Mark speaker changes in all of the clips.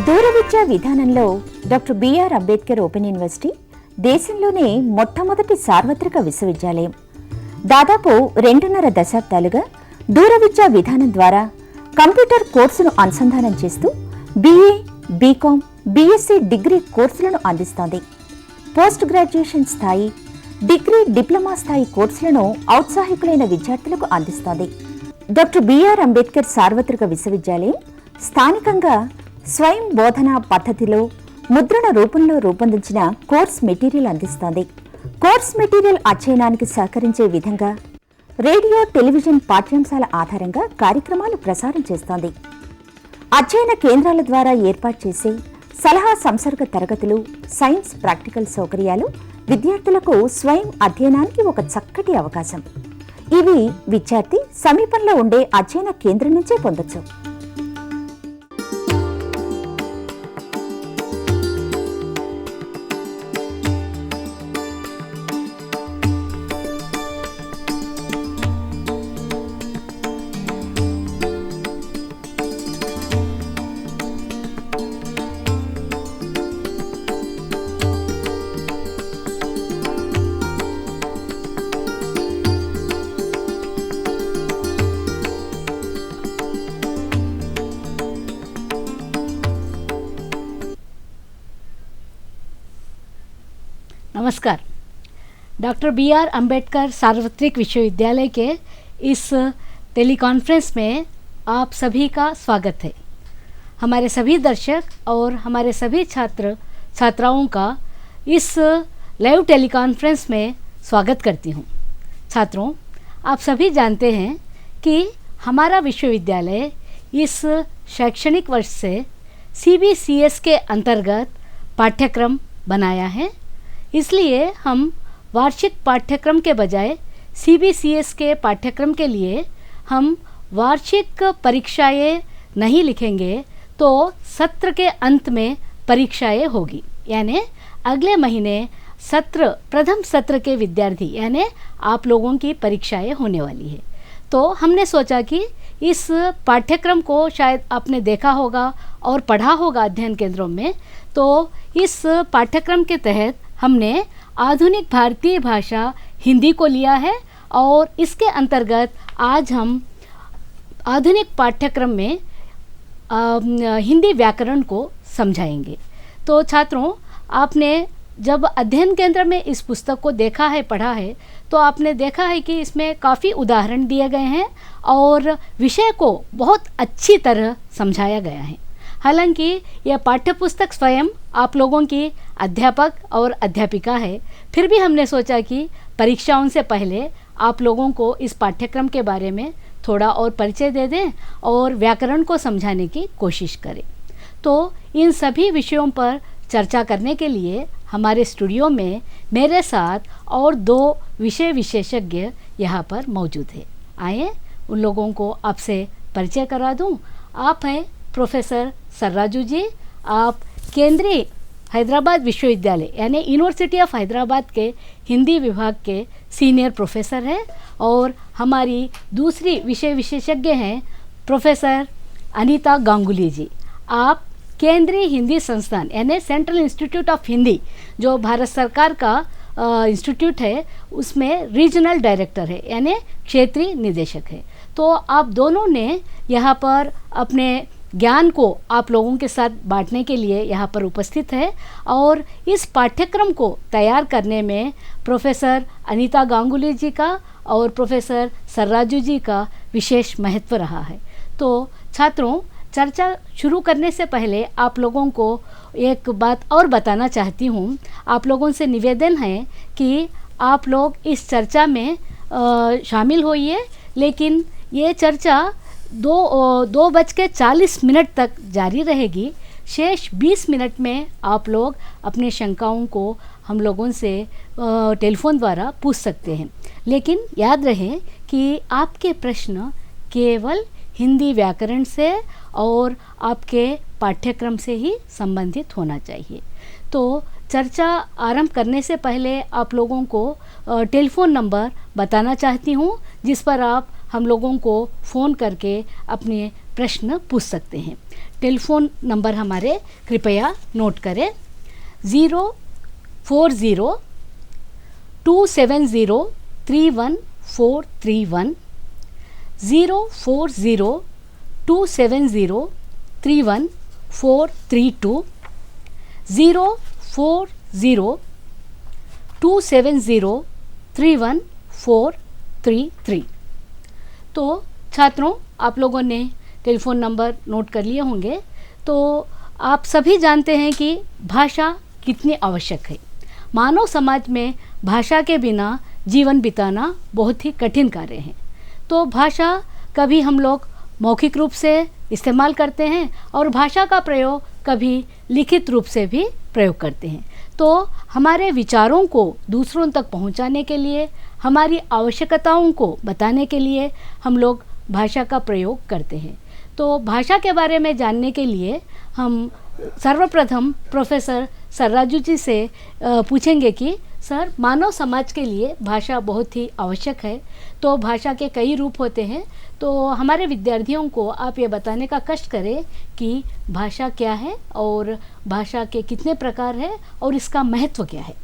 Speaker 1: దూరవిద్యా విధానంలో doctor BR Ambedkar open university దేశంలోనే మొట్టమొదటి సార్వత్రిక విశ్వవిద్యాలయం. దాదాపు 2.5 దశాబ్దాలుగా దూరవిద్యా విధానం ద్వారా కంప్యూటర్ కోర్సును అనుసంధానం చేస్తూ బీఏ, బీకామ్, బీఎస్సీ డిగ్రీ కోర్సులను అందిస్తోంది. పోస్ట్ గ్రాడ్యుయేషన్ స్థాయి, డిగ్రీ, డిప్లొమా స్థాయి కోర్సులను ఔత్సాహికులైన విద్యార్థులకు అందిస్తోంది. డాక్టర్ బిఆర్ అంబేద్కర్ సార్వత్రిక విశ్వవిద్యాలయం స్థానికంగా స్వయం బోధనా పద్ధతిలో ముద్రణ రూపంలో రూపొందించిన కోర్స్ మెటీరియల్ అందిస్తోంది. కోర్స్ మెటీరియల్ అధ్యయనానికి సహకరించే విధంగా రేడియో, టెలివిజన్ పాఠ్యాంశాల ఆధారంగా కార్యక్రమాలు ప్రసారం చేస్తోంది. అధ్యయన కేంద్రాల ద్వారా ఏర్పాటు చేసే సలహా సంసర్గ తరగతులు, సైన్స్ ప్రాక్టికల్ సౌకర్యాలు విద్యార్థులకు స్వయం అధ్యయనానికి ఒక చక్కటి అవకాశం. ఇవి విద్యార్థి సమీపంలో ఉండే అధ్యయన కేంద్రం నుంచే పొందొచ్చు.
Speaker 2: नमस्कार। डॉक्टर बीआर अंबेडकर सार्वत्रिक विश्वविद्यालय के इस टेलीकॉन्फ्रेंस में आप सभी का स्वागत है। हमारे सभी दर्शक और हमारे सभी छात्राओं का इस लाइव टेलीकॉन्फ्रेंस में स्वागत करती हूँ। छात्रों, आप सभी जानते हैं कि हमारा विश्वविद्यालय इस शैक्षणिक वर्ष से CBCS के अंतर्गत पाठ्यक्रम बनाया है। इसलिए हम वार्षिक पाठ्यक्रम के बजाय CBCS के पाठ्यक्रम के लिए हम वार्षिक परीक्षाएं नहीं लिखेंगे तो सत्र के अंत में परीक्षाएं होगी। यानी अगले महीने प्रथम सत्र के विद्यार्थी यानी आप लोगों की परीक्षाएं होने वाली है। तो हमने सोचा कि इस पाठ्यक्रम को शायद आपने देखा होगा और पढ़ा होगा अध्ययन केंद्रों में। तो इस पाठ्यक्रम के तहत हमने आधुनिक भारतीय भाषा हिंदी को लिया है और इसके अंतर्गत आज हम आधुनिक पाठ्यक्रम में हिंदी व्याकरण को समझाएंगे। तो छात्रों, आपने जब अध्ययन केंद्र में इस पुस्तक को देखा है, पढ़ा है, तो आपने देखा है कि इसमें काफ़ी उदाहरण दिए गए हैं और विषय को बहुत अच्छी तरह समझाया गया है। हालांकि यह पाठ्यपुस्तक स्वयं आप लोगों की अध्यापक और अध्यापिका है, फिर भी हमने सोचा कि परीक्षाओं से पहले आप लोगों को इस पाठ्यक्रम के बारे में थोड़ा और परिचय दे दें और व्याकरण को समझाने की कोशिश करें। तो इन सभी विषयों पर चर्चा करने के लिए हमारे स्टूडियो में मेरे साथ और 2 विषय विशेषज्ञ यहाँ पर मौजूद है। आइए उन लोगों को आपसे परिचय करा दूँ। आप हैं प्रोफेसर सर्राजू जी। आप केंद्रीय हैदराबाद विश्वविद्यालय यानी यूनिवर्सिटी ऑफ हैदराबाद के हिंदी विभाग के सीनियर प्रोफेसर हैं। और हमारी दूसरी विषय विशेषज्ञ हैं प्रोफेसर अनीता गांगुली जी। आप केंद्रीय हिंदी संस्थान यानी सेंट्रल इंस्टीट्यूट ऑफ हिंदी जो भारत सरकार का इंस्टीट्यूट है उसमें रीजनल डायरेक्टर है यानी क्षेत्रीय निदेशक है। तो आप दोनों ने यहाँ पर अपने ज्ञान को आप लोगों के साथ बांटने के लिए यहाँ पर उपस्थित है और इस पाठ्यक्रम को तैयार करने में प्रोफेसर अनीता गांगुली जी का और प्रोफेसर सर्राजू जी का विशेष महत्व रहा है। तो छात्रों, चर्चा शुरू करने से पहले आप लोगों को एक बात और बताना चाहती हूँ। आप लोगों से निवेदन है कि आप लोग इस चर्चा में शामिल होइए, लेकिन ये चर्चा 2:40 तक जारी रहेगी। शेष 20 मिनट में आप लोग अपने शंकाओं को हम लोगों से टेलीफोन द्वारा पूछ सकते हैं। लेकिन याद रहे कि आपके प्रश्न केवल हिंदी व्याकरण से और आपके पाठ्यक्रम से ही संबंधित होना चाहिए। तो चर्चा आरंभ करने से पहले आप लोगों को टेलीफोन नंबर बताना चाहती हूँ जिस पर आप हम लोगों को फ़ोन करके अपने प्रश्न पूछ सकते हैं। टेलीफोन नंबर हमारे कृपया नोट करें। 04027031431, 04027031432, 04027031433। तो छात्रों, आप लोगों ने टेलीफोन नंबर नोट कर लिए होंगे। तो आप सभी जानते हैं कि भाषा कितनी आवश्यक है। मानव समाज में भाषा के बिना जीवन बिताना बहुत ही कठिन कार्य है। तो भाषा कभी हम लोग मौखिक रूप से इस्तेमाल करते हैं और भाषा का प्रयोग कभी लिखित रूप से भी प्रयोग करते हैं। तो हमारे विचारों को दूसरों तक पहुंचाने के लिए, हमारी आवश्यकताओं को बताने के लिए हम लोग भाषा का प्रयोग करते हैं। तो भाषा के बारे में जानने के लिए हम सर्वप्रथम प्रोफेसर सर्राजू जी से पूछेंगे कि सर, मानव समाज के लिए भाषा बहुत ही आवश्यक है। तो भाषा के कई रूप होते हैं। तो हमारे विद्यार्थियों को आप ये बताने का कष्ट करें कि भाषा क्या है और भाषा के कितने प्रकार हैं और इसका महत्व क्या है।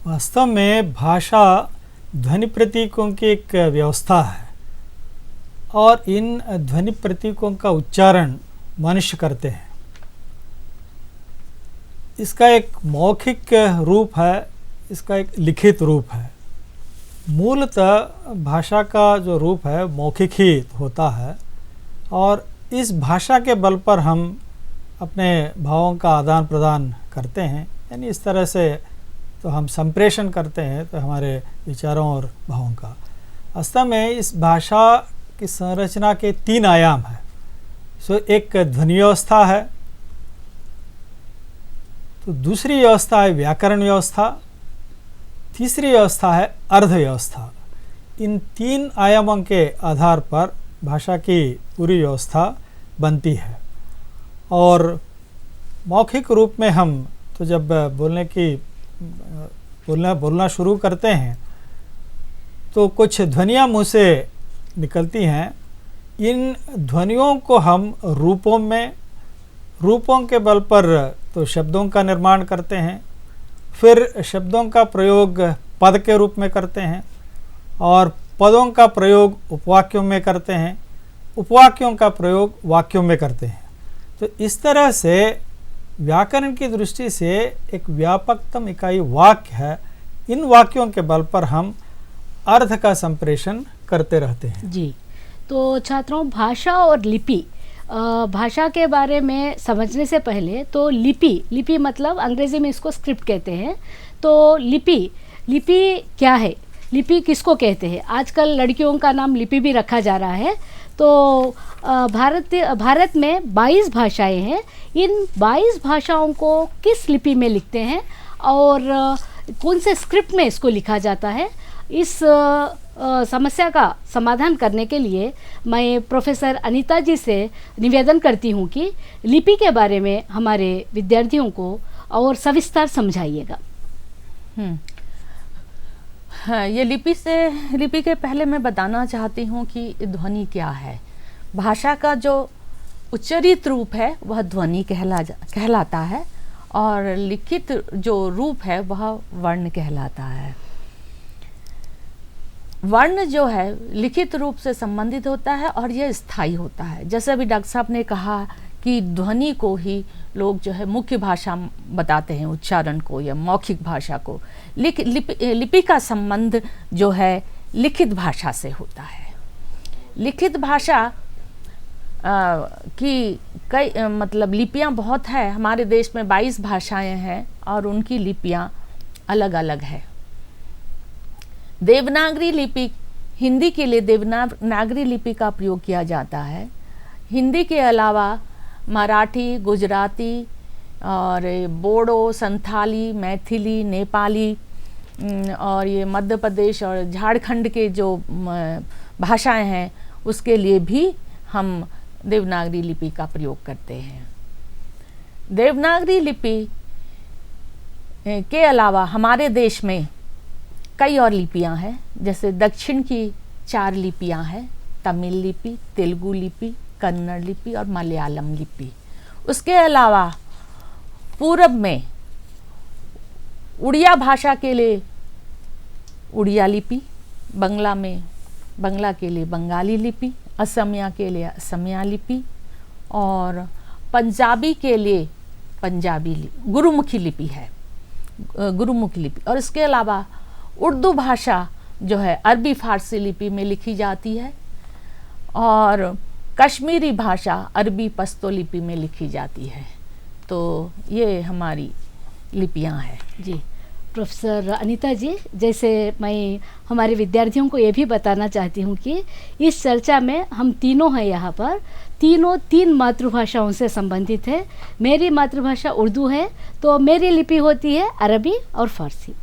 Speaker 3: वास्तव में भाषा ध्वनि प्रतीकों की एक व्यवस्था है और इन ध्वनि प्रतीकों का उच्चारण मनुष्य करते हैं। इसका एक मौखिक रूप है, इसका एक लिखित रूप है। मूलतः भाषा का जो रूप है मौखिक ही होता है और इस भाषा के बल पर हम अपने भावों का आदान प्रदान करते हैं। यानी इस तरह से तो हम संप्रेषण करते हैं तो हमारे विचारों और भावों का। वास्तव में इस भाषा की संरचना के 3 आयाम हैं। एक ध्वनि व्यवस्था है, तो दूसरी व्यवस्था है व्याकरण व्यवस्था, तीसरी व्यवस्था है अर्ध व्यवस्था। इन 3 आयामों के आधार पर भाषा की पूरी व्यवस्था बनती है। और मौखिक रूप में हम तो जब बोलना शुरू करते हैं तो कुछ ध्वनियाँ मुँह से निकलती हैं। इन ध्वनियों को हम रूपों के बल पर तो शब्दों का निर्माण करते हैं, फिर शब्दों का प्रयोग पद के रूप में करते हैं और पदों का प्रयोग उपवाक्यों में करते हैं, उपवाक्यों का प्रयोग वाक्यों में करते हैं। तो इस तरह से व्याकरण की दृष्टि से एक व्यापकतम इकाई वाक्य है। इन वाक्यों के बल पर हम अर्थ का संप्रेषण करते रहते हैं।
Speaker 2: जी, तो छात्रों, भाषा और लिपि, भाषा के बारे में समझने से पहले तो लिपि मतलब अंग्रेजी में इसको स्क्रिप्ट कहते हैं। तो लिपि क्या है, लिपि किसको कहते हैं? आजकल लड़कियों का नाम लिपि भी रखा जा रहा है। तो भारत में 22 भाषाएं हैं। इन 22 भाषाओं को किस लिपि में लिखते हैं और कौन से स्क्रिप्ट में इसको लिखा जाता है, इस समस्या का समाधान करने के लिए मैं प्रोफेसर अनीता जी से निवेदन करती हूँ कि लिपि के बारे में हमारे विद्यार्थियों को और सविस्तार समझाइएगा।
Speaker 4: हाँ, ये लिपि के पहले मैं बताना चाहती हूँ कि ध्वनि क्या है। भाषा का जो उच्चरित रूप है वह ध्वनि कहलाता है और लिखित जो रूप है वह वर्ण कहलाता है। वर्ण जो है लिखित रूप से संबंधित होता है और यह स्थायी होता है। जैसे अभी डॉक्टर साहब ने कहा कि ध्वनि को ही लोग जो है मुख्य भाषा बताते हैं, उच्चारण को या मौखिक भाषा को। लिपि का संबंध जो है लिखित भाषा से होता है। लिखित भाषा की कई मतलब लिपियां बहुत है। हमारे देश में 22 भाषाएं हैं और उनकी लिपियां अलग अलग है। देवनागरी लिपि, हिंदी के लिए देवनागरी लिपि का प्रयोग किया जाता है। हिंदी के अलावा मराठी, गुजराती और बोडो, संथाली, मैथिली, नेपाली और ये मध्य प्रदेश और झारखंड के जो भाषाएं हैं उसके लिए भी हम देवनागरी लिपि का प्रयोग करते हैं। देवनागरी लिपि के अलावा हमारे देश में कई और लिपियां हैं। जैसे दक्षिण की 4 लिपियां हैं, तमिल लिपि, तेलुगु लिपि, कन्नड़ लिपि और मलयालम लिपि। उसके अलावा पूरब में उड़िया भाषा के लिए उड़िया लिपि, बंगला में बंगला के लिए बंगाली लिपि, असमिया के लिए असमिया लिपि और पंजाबी के लिए पंजाबी गुरुमुखी लिपि है, गुरुमुखी लिपि। और इसके अलावा उर्दू भाषा जो है अरबी फारसी लिपि में लिखी जाती है और कश्मीरी भाषा अरबी पश्तो लिपि में लिखी जाती है। तो ये हमारी लिपियां हैं।
Speaker 2: जी प्रोफेसर अनीता जी, जैसे मैं हमारे विद्यार्थियों को ये भी बताना चाहती हूँ कि इस चर्चा में हम तीनों हैं यहाँ पर, तीनों 3 मातृभाषाओं से संबंधित है। मेरी मातृभाषा उर्दू है, तो मेरी लिपि होती है अरबी और फारसी,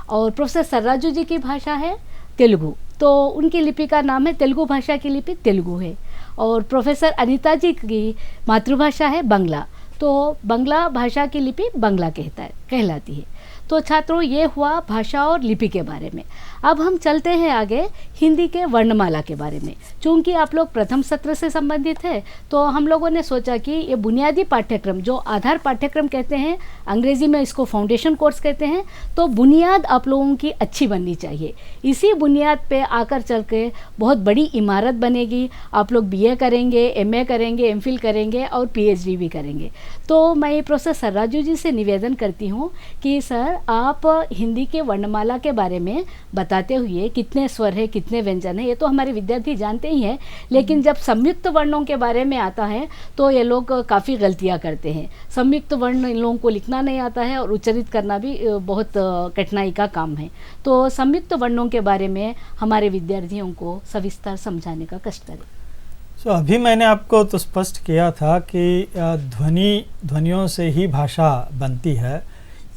Speaker 2: और प्रोफेसर सर्राजू जी की भाषा है तेलुगु, तो उनकी लिपि का नाम है तेलुगु भाषा की लिपि तेलुगु है। और प्रोफेसर अनीता जी की मातृभाषा है बंगला, तो बंगला भाषा की लिपि बंगला कहलाती है। तो छात्रों, ये हुआ भाषा और लिपि के बारे में। अब हम चलते हैं आगे हिंदी के वर्णमाला के बारे में। चूंकि आप लोग प्रथम सत्र से संबंधित है, तो हम लोगों ने सोचा कि ये बुनियादी पाठ्यक्रम जो आधार पाठ्यक्रम कहते हैं, अंग्रेजी में इसको फाउंडेशन कोर्स कहते हैं, तो बुनियाद आप लोगों की अच्छी बननी चाहिए। इसी बुनियाद पे आकर चल के बहुत बड़ी इमारत बनेगी। आप लोग BA करेंगे, MA करेंगे, MPhil करेंगे और PhD भी करेंगे। तो मैं प्रोफेसर सर्राजू जी से निवेदन करती हूँ कि सर, आप हिंदी के वर्णमाला के बारे में बताते हुए, कितने स्वर है, कितने व्यंजन है, ये तो हमारे विद्यार्थी जानते ही हैं, लेकिन जब संयुक्त वर्णों के बारे में आता है तो ये लोग काफ़ी गलतियां करते हैं। संयुक्त वर्ण इन लोगों को लिखना नहीं आता है और उच्चारित करना भी बहुत कठिनाई का काम है। तो संयुक्त वर्णों के बारे में हमारे विद्यार्थियों को सविस्तार समझाने का कष्ट करें।
Speaker 3: अभी मैंने आपको तो स्पष्ट किया था कि ध्वनियों से ही भाषा बनती है।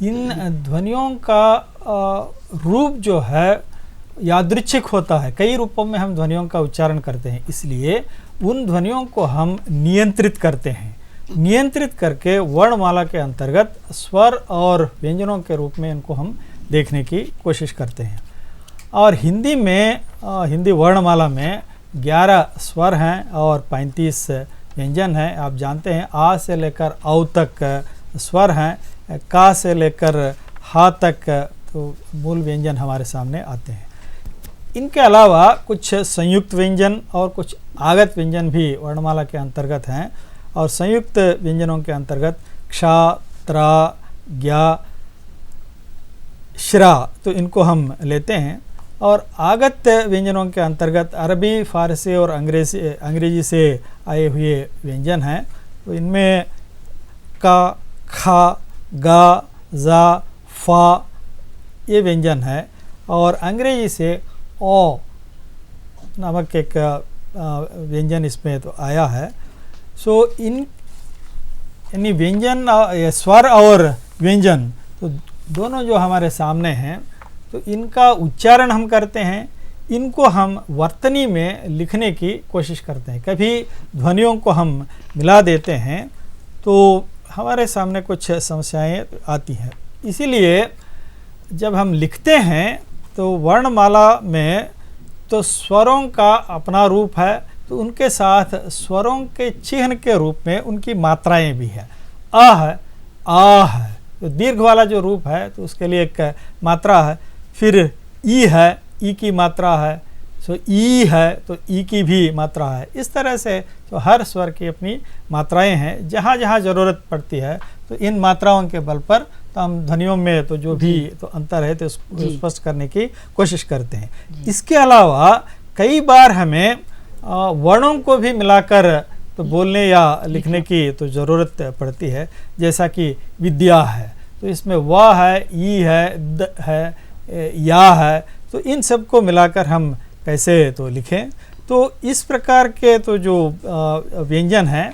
Speaker 3: इन ध्वनियों का रूप जो है यादृच्छिक होता है। कई रूपों में हम ध्वनियों का उच्चारण करते हैं, इसलिए उन ध्वनियों को हम नियंत्रित करते हैं। नियंत्रित करके वर्णमाला के अंतर्गत स्वर और व्यंजनों के रूप में इनको हम देखने की कोशिश करते हैं। और हिंदी में हिंदी वर्णमाला में 11 स्वर हैं और 35 व्यंजन हैं। आप जानते हैं आ से लेकर औ तक स्वर हैं, का से लेकर हा तक तो मूल व्यंजन हमारे सामने आते हैं। इनके अलावा कुछ संयुक्त व्यंजन और कुछ आगत व्यंजन भी वर्णमाला के अंतर्गत हैं। और संयुक्त व्यंजनों के अंतर्गतक्षा, त्रा, ज्ञा, श्रा, तो इनको हम लेते हैं। और आगत व्यंजनों के अंतर्गत अरबी, फारसी और अंग्रेजी से आए हुए व्यंजन हैं। तो इनमें का, खा, गा, जा, फा ये व्यंजन है। और अंग्रेजी से ओ नामक एक व्यंजन इसमें तो आया है। सो यानी व्यंजन, स्वर और व्यंजन तो दोनों जो हमारे सामने हैं, तो इनका उच्चारण हम करते हैं, इनको हम वर्तनी में लिखने की कोशिश करते हैं। कभी ध्वनियों को हम मिला देते हैं तो हमारे सामने कुछ समस्याएं आती हैं। इसीलिए जब हम लिखते हैं तो वर्णमाला में तो स्वरों का अपना रूप है, तो उनके साथ स्वरों के चिह्न के रूप में उनकी मात्राएं भी है। आ है, आ है, तो दीर्घ वाला जो रूप है तो उसके लिए एक मात्रा है। फिर ई है, ई की मात्रा है। सो ई है तो ई की भी मात्रा है। इस तरह से तो हर स्वर की अपनी मात्राएं हैं। जहाँ जहाँ ज़रूरत पड़ती है तो इन मात्राओं के बल पर तो हम ध्वनियों में तो जो भी तो अंतर है तो उसको स्पष्ट करने की कोशिश करते हैं। इसके अलावा कई बार हमें वर्णों को भी मिलाकर तो बोलने या लिखने की तो ज़रूरत पड़ती है। जैसा कि विद्या है तो इसमें व है, ई है, द है, या है, तो इन सब को मिलाकर हम कैसे तो लिखें। तो इस प्रकार के तो जो व्यंजन हैं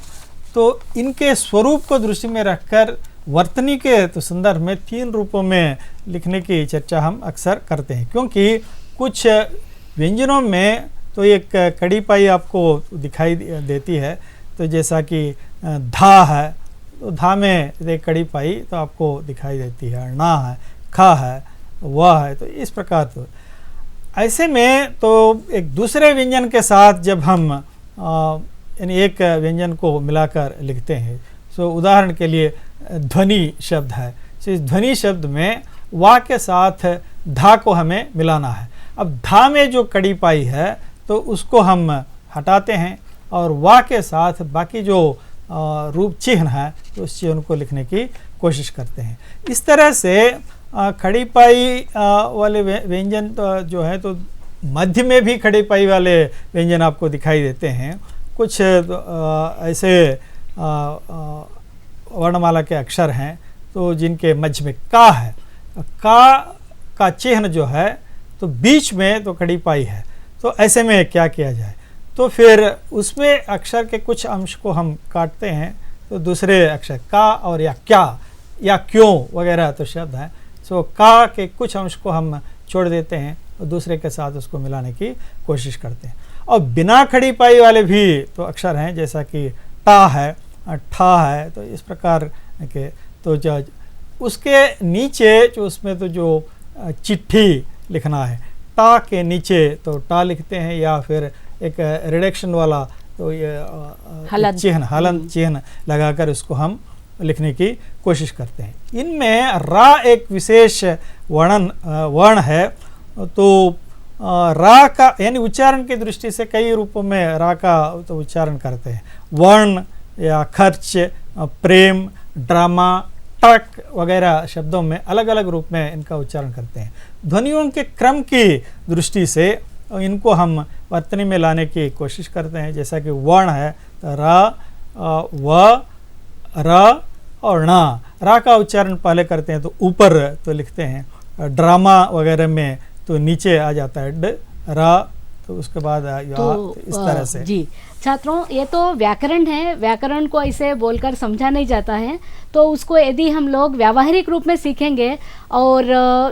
Speaker 3: तो इनके स्वरूप को दृष्टि में रखकर वर्तनी के तो संदर्भ में 3 रूपों में लिखने की चर्चा हम अक्सर करते हैं। क्योंकि कुछ व्यंजनों में तो एक कड़ी पाई आपको दिखाई देती है। तो जैसा कि धा है तो धा में एक कड़ी पाई तो आपको दिखाई देती है। ना है, खा है, वह है, तो इस प्रकार तो ऐसे में तो एक दूसरे व्यंजन के साथ जब हम यानी एक व्यंजन को मिलाकर लिखते हैं। सो उदाहरण के लिए ध्वनि शब्द है, तो इस ध्वनि शब्द में वा के साथ धा को हमें मिलाना है। अब धा में जो कड़ी पाई है तो उसको हम हटाते हैं और वा के साथ बाकी जो रूप चिन्ह है तो उस चिन्ह को लिखने की कोशिश करते हैं। इस तरह से खड़ी पाई वाले व्यंजन तो जो है तो मध्य में भी खड़ी पाई वाले व्यंजन आपको दिखाई देते हैं। कुछ ऐसे वर्णमाला के अक्षर हैं तो जिनके मध्य में का है, का चिन्ह जो है तो बीच में तो खड़ी पाई है, तो ऐसे में क्या किया जाए? तो फिर उसमें अक्षर के कुछ अंश को हम काटते हैं, तो दूसरे अक्षर का और या क्या या क्यों वगैरह तो शब्द हैं, सो का के कुछ अंश को हम छोड़ देते हैं और दूसरे के साथ उसको मिलाने की कोशिश करते हैं। और बिना खड़ी पाई वाले भी तो अक्षर हैं, जैसा कि टा है, ठा है, तो इस प्रकार के तो जो उसके नीचे जो उसमें तो जो चिट्ठी लिखना है, टा के नीचे तो टा लिखते हैं या फिर एक रिडक्शन वाला तो ये चिन्ह हलंत चिन्ह लगाकर इसको हम लिखने की कोशिश करते हैं। इनमें रा एक विशेष वर्ण है, तो रा का यानी उच्चारण की दृष्टि से कई रूपों में रा का तो उच्चारण करते हैं। वर्ण या खर्च, प्रेम, ड्रामा, टक वगैरह शब्दों में अलग अलग रूप में इनका उच्चारण करते हैं। ध्वनियों के क्रम की दृष्टि से इनको हम वर्तनी में लाने की कोशिश करते हैं। जैसा कि वर्ण है तो रा, व, र और ना। रा का उच्चारण पहले करते हैं तो ऊपर तो लिखते हैं, ड्रामा वगैरह में तो नीचे आ जाता है ड, रा, तो उसके बाद तो इस तरह से।
Speaker 2: जी छात्रों, ये तो व्याकरण है, व्याकरण को ऐसे बोलकर समझा नहीं जाता है, तो उसको यदि हम लोग व्यावहारिक रूप में सीखेंगे और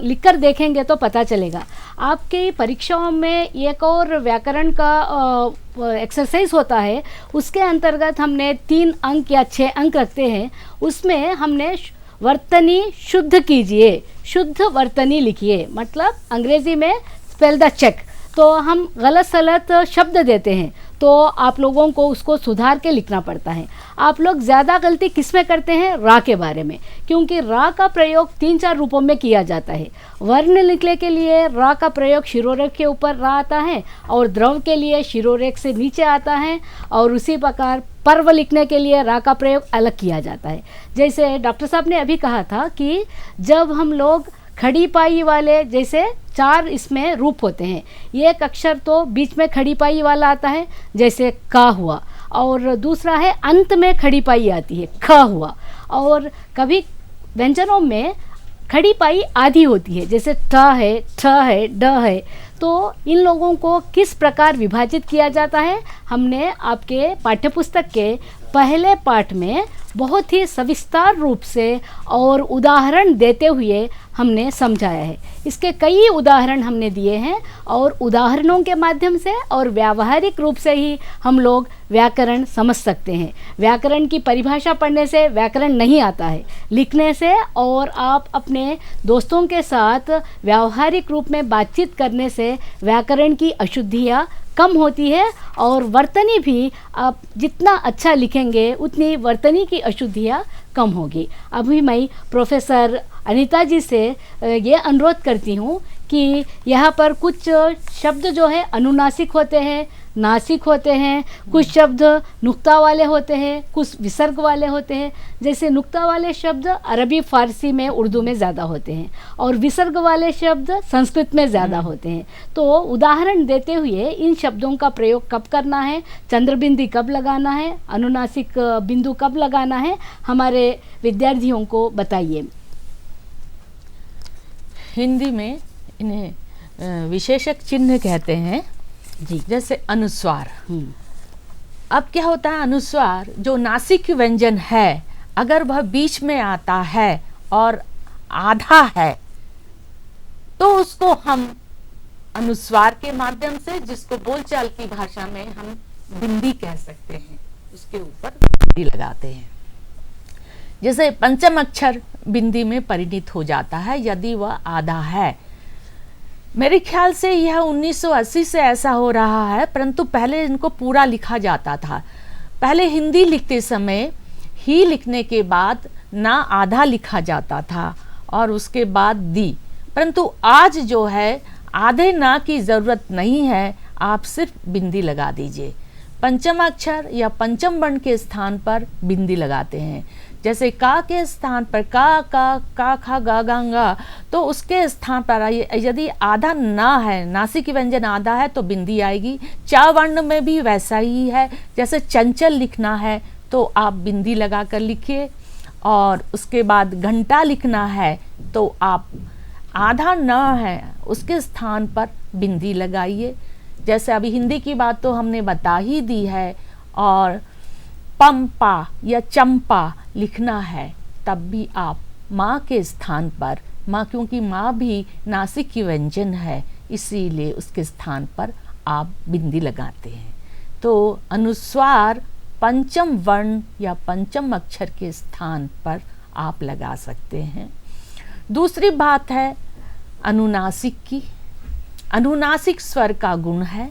Speaker 2: लिखकर देखेंगे तो पता चलेगा। आपकी परीक्षाओं में एक और व्याकरण का एक्सरसाइज होता है, उसके अंतर्गत हमने 3 अंक या 6 अंक रखते हैं। उसमें हमने वर्तनी शुद्ध कीजिए, शुद्ध वर्तनी लिखिए, मतलब अंग्रेजी में स्पेल द चेक। तो हम गलत सलत शब्द देते हैं तो आप लोगों को उसको सुधार के लिखना पड़ता है। आप लोग ज़्यादा गलती किस में करते हैं? रा के बारे में, क्योंकि रा का प्रयोग 3-4 रूपों में किया जाता है। वर्ण लिखने के लिए रा का प्रयोग शिरोरेख के ऊपर रा आता है और द्रव के लिए शिरोरेख से नीचे आता है, और उसी प्रकार पर्व लिखने के लिए रा का प्रयोग अलग किया जाता है। जैसे डॉक्टर साहब ने अभी कहा था कि जब हम लोग खड़ी पाई वाले, जैसे 4 इसमें रूप होते हैं, एक अक्षर तो बीच में खड़ी पाई वाला आता है जैसे का हुआ, और दूसरा है अंत में खड़ी पाई आती है ख हुआ, और कभी व्यंजनों में खड़ी पाई आधी होती है जैसे ट है, ठ है, ड है। तो इन लोगों को किस प्रकार विभाजित किया जाता है हमने आपके पाठ्यपुस्तक के पहले पाठ में बहुत ही सविस्तार रूप से और उदाहरण देते हुए हमने समझाया है। इसके कई उदाहरण हमने दिए हैं, और उदाहरणों के माध्यम से और व्यावहारिक रूप से ही हम लोग व्याकरण समझ सकते हैं। व्याकरण की परिभाषा पढ़ने से व्याकरण नहीं आता है, लिखने से और आप अपने दोस्तों के साथ व्यावहारिक रूप में बातचीत करने से व्याकरण की अशुद्धियाँ कम होती है, और वर्तनी भी आप जितना अच्छा लिखेंगे उतनी वर्तनी की अशुद्धियाँ कम होगी। अभी मैं प्रोफेसर अनीता जी से ये अनुरोध करती हूँ कि यहाँ पर कुछ शब्द जो है अनुनासिक होते हैं, नासिक होते हैं, कुछ शब्द नुक्ता वाले होते हैं, कुछ विसर्ग वाले होते हैं। जैसे नुक्ता वाले शब्द अरबी फारसी में उर्दू में ज़्यादा होते हैं, और विसर्ग वाले शब्द संस्कृत में ज़्यादा होते हैं। तो उदाहरण देते हुए इन शब्दों का प्रयोग कब करना है, चंद्रबिंदी कब लगाना है, अनुनासिक बिंदु कब लगाना है, हमारे विद्यार्थियों को बताइए।
Speaker 4: हिंदी में इन्हें विशेषक चिन्ह कहते हैं जी, जैसे अनुस्वार। अब क्या होता है, अनुस्वार जो नासिक व्यंजन है, अगर वह बीच में आता है और आधा है तो उसको हम अनुस्वार के माध्यम से, जिसको बोलचाल की भाषा में हम बिंदी कह सकते हैं, उसके ऊपर बिंदी लगाते हैं। जैसे पंचम अक्षर बिंदी में परिणित हो जाता है यदि वह आधा है। मेरे ख्याल से यह 1980 से ऐसा हो रहा है, परंतु पहले इनको पूरा लिखा जाता था। पहले हिंदी लिखते समय ही लिखने के बाद ना आधा लिखा जाता था और उसके बाद दी, परंतु आज जो है आधे ना की ज़रूरत नहीं है, आप सिर्फ बिंदी लगा दीजिए। पंचम अक्षर या पंचम वर्ण के स्थान पर बिंदी लगाते हैं। जैसे का के स्थान पर का खा गा गा गा, तो उसके स्थान पर यदि आधा ना है, नासिक व्यंजन आधा है तो बिंदी आएगी। चा वर्ण में भी वैसा ही है, जैसे चंचल लिखना है तो आप बिंदी लगा कर लिखिए, और उसके बाद घंटा लिखना है तो आप आधा न है उसके स्थान पर बिंदी लगाइए। जैसे अभी हिंदी की बात तो हमने बता ही दी है, और पंपा या चंपा लिखना है तब भी आप माँ के स्थान पर, माँ क्योंकि माँ भी नासिक की व्यंजन है, इसीलिए उसके स्थान पर आप बिंदी लगाते हैं। तो अनुस्वार पंचम वर्ण या पंचम अक्षर के स्थान पर आप लगा सकते हैं। दूसरी बात है अनुनासिक की। अनुनासिक स्वर का गुण है,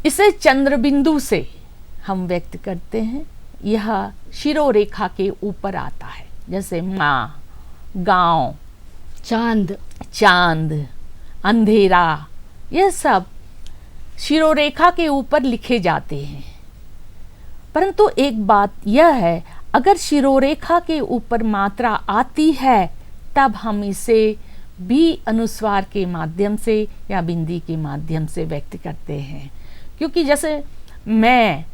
Speaker 4: इसे चंद्रबिंदु से हम व्यक्त करते हैं। यह शिरोरेखा के ऊपर आता है, जैसे माँ, गांव,
Speaker 2: चांद,
Speaker 4: चांद, अंधेरा, यह सब शिरोरेखा के ऊपर लिखे जाते हैं। परंतु एक बात यह है, अगर शिरोरेखा के ऊपर मात्रा आती है तब हम इसे भी अनुस्वार के माध्यम से या बिंदी के माध्यम से व्यक्त करते हैं। क्योंकि जैसे मैं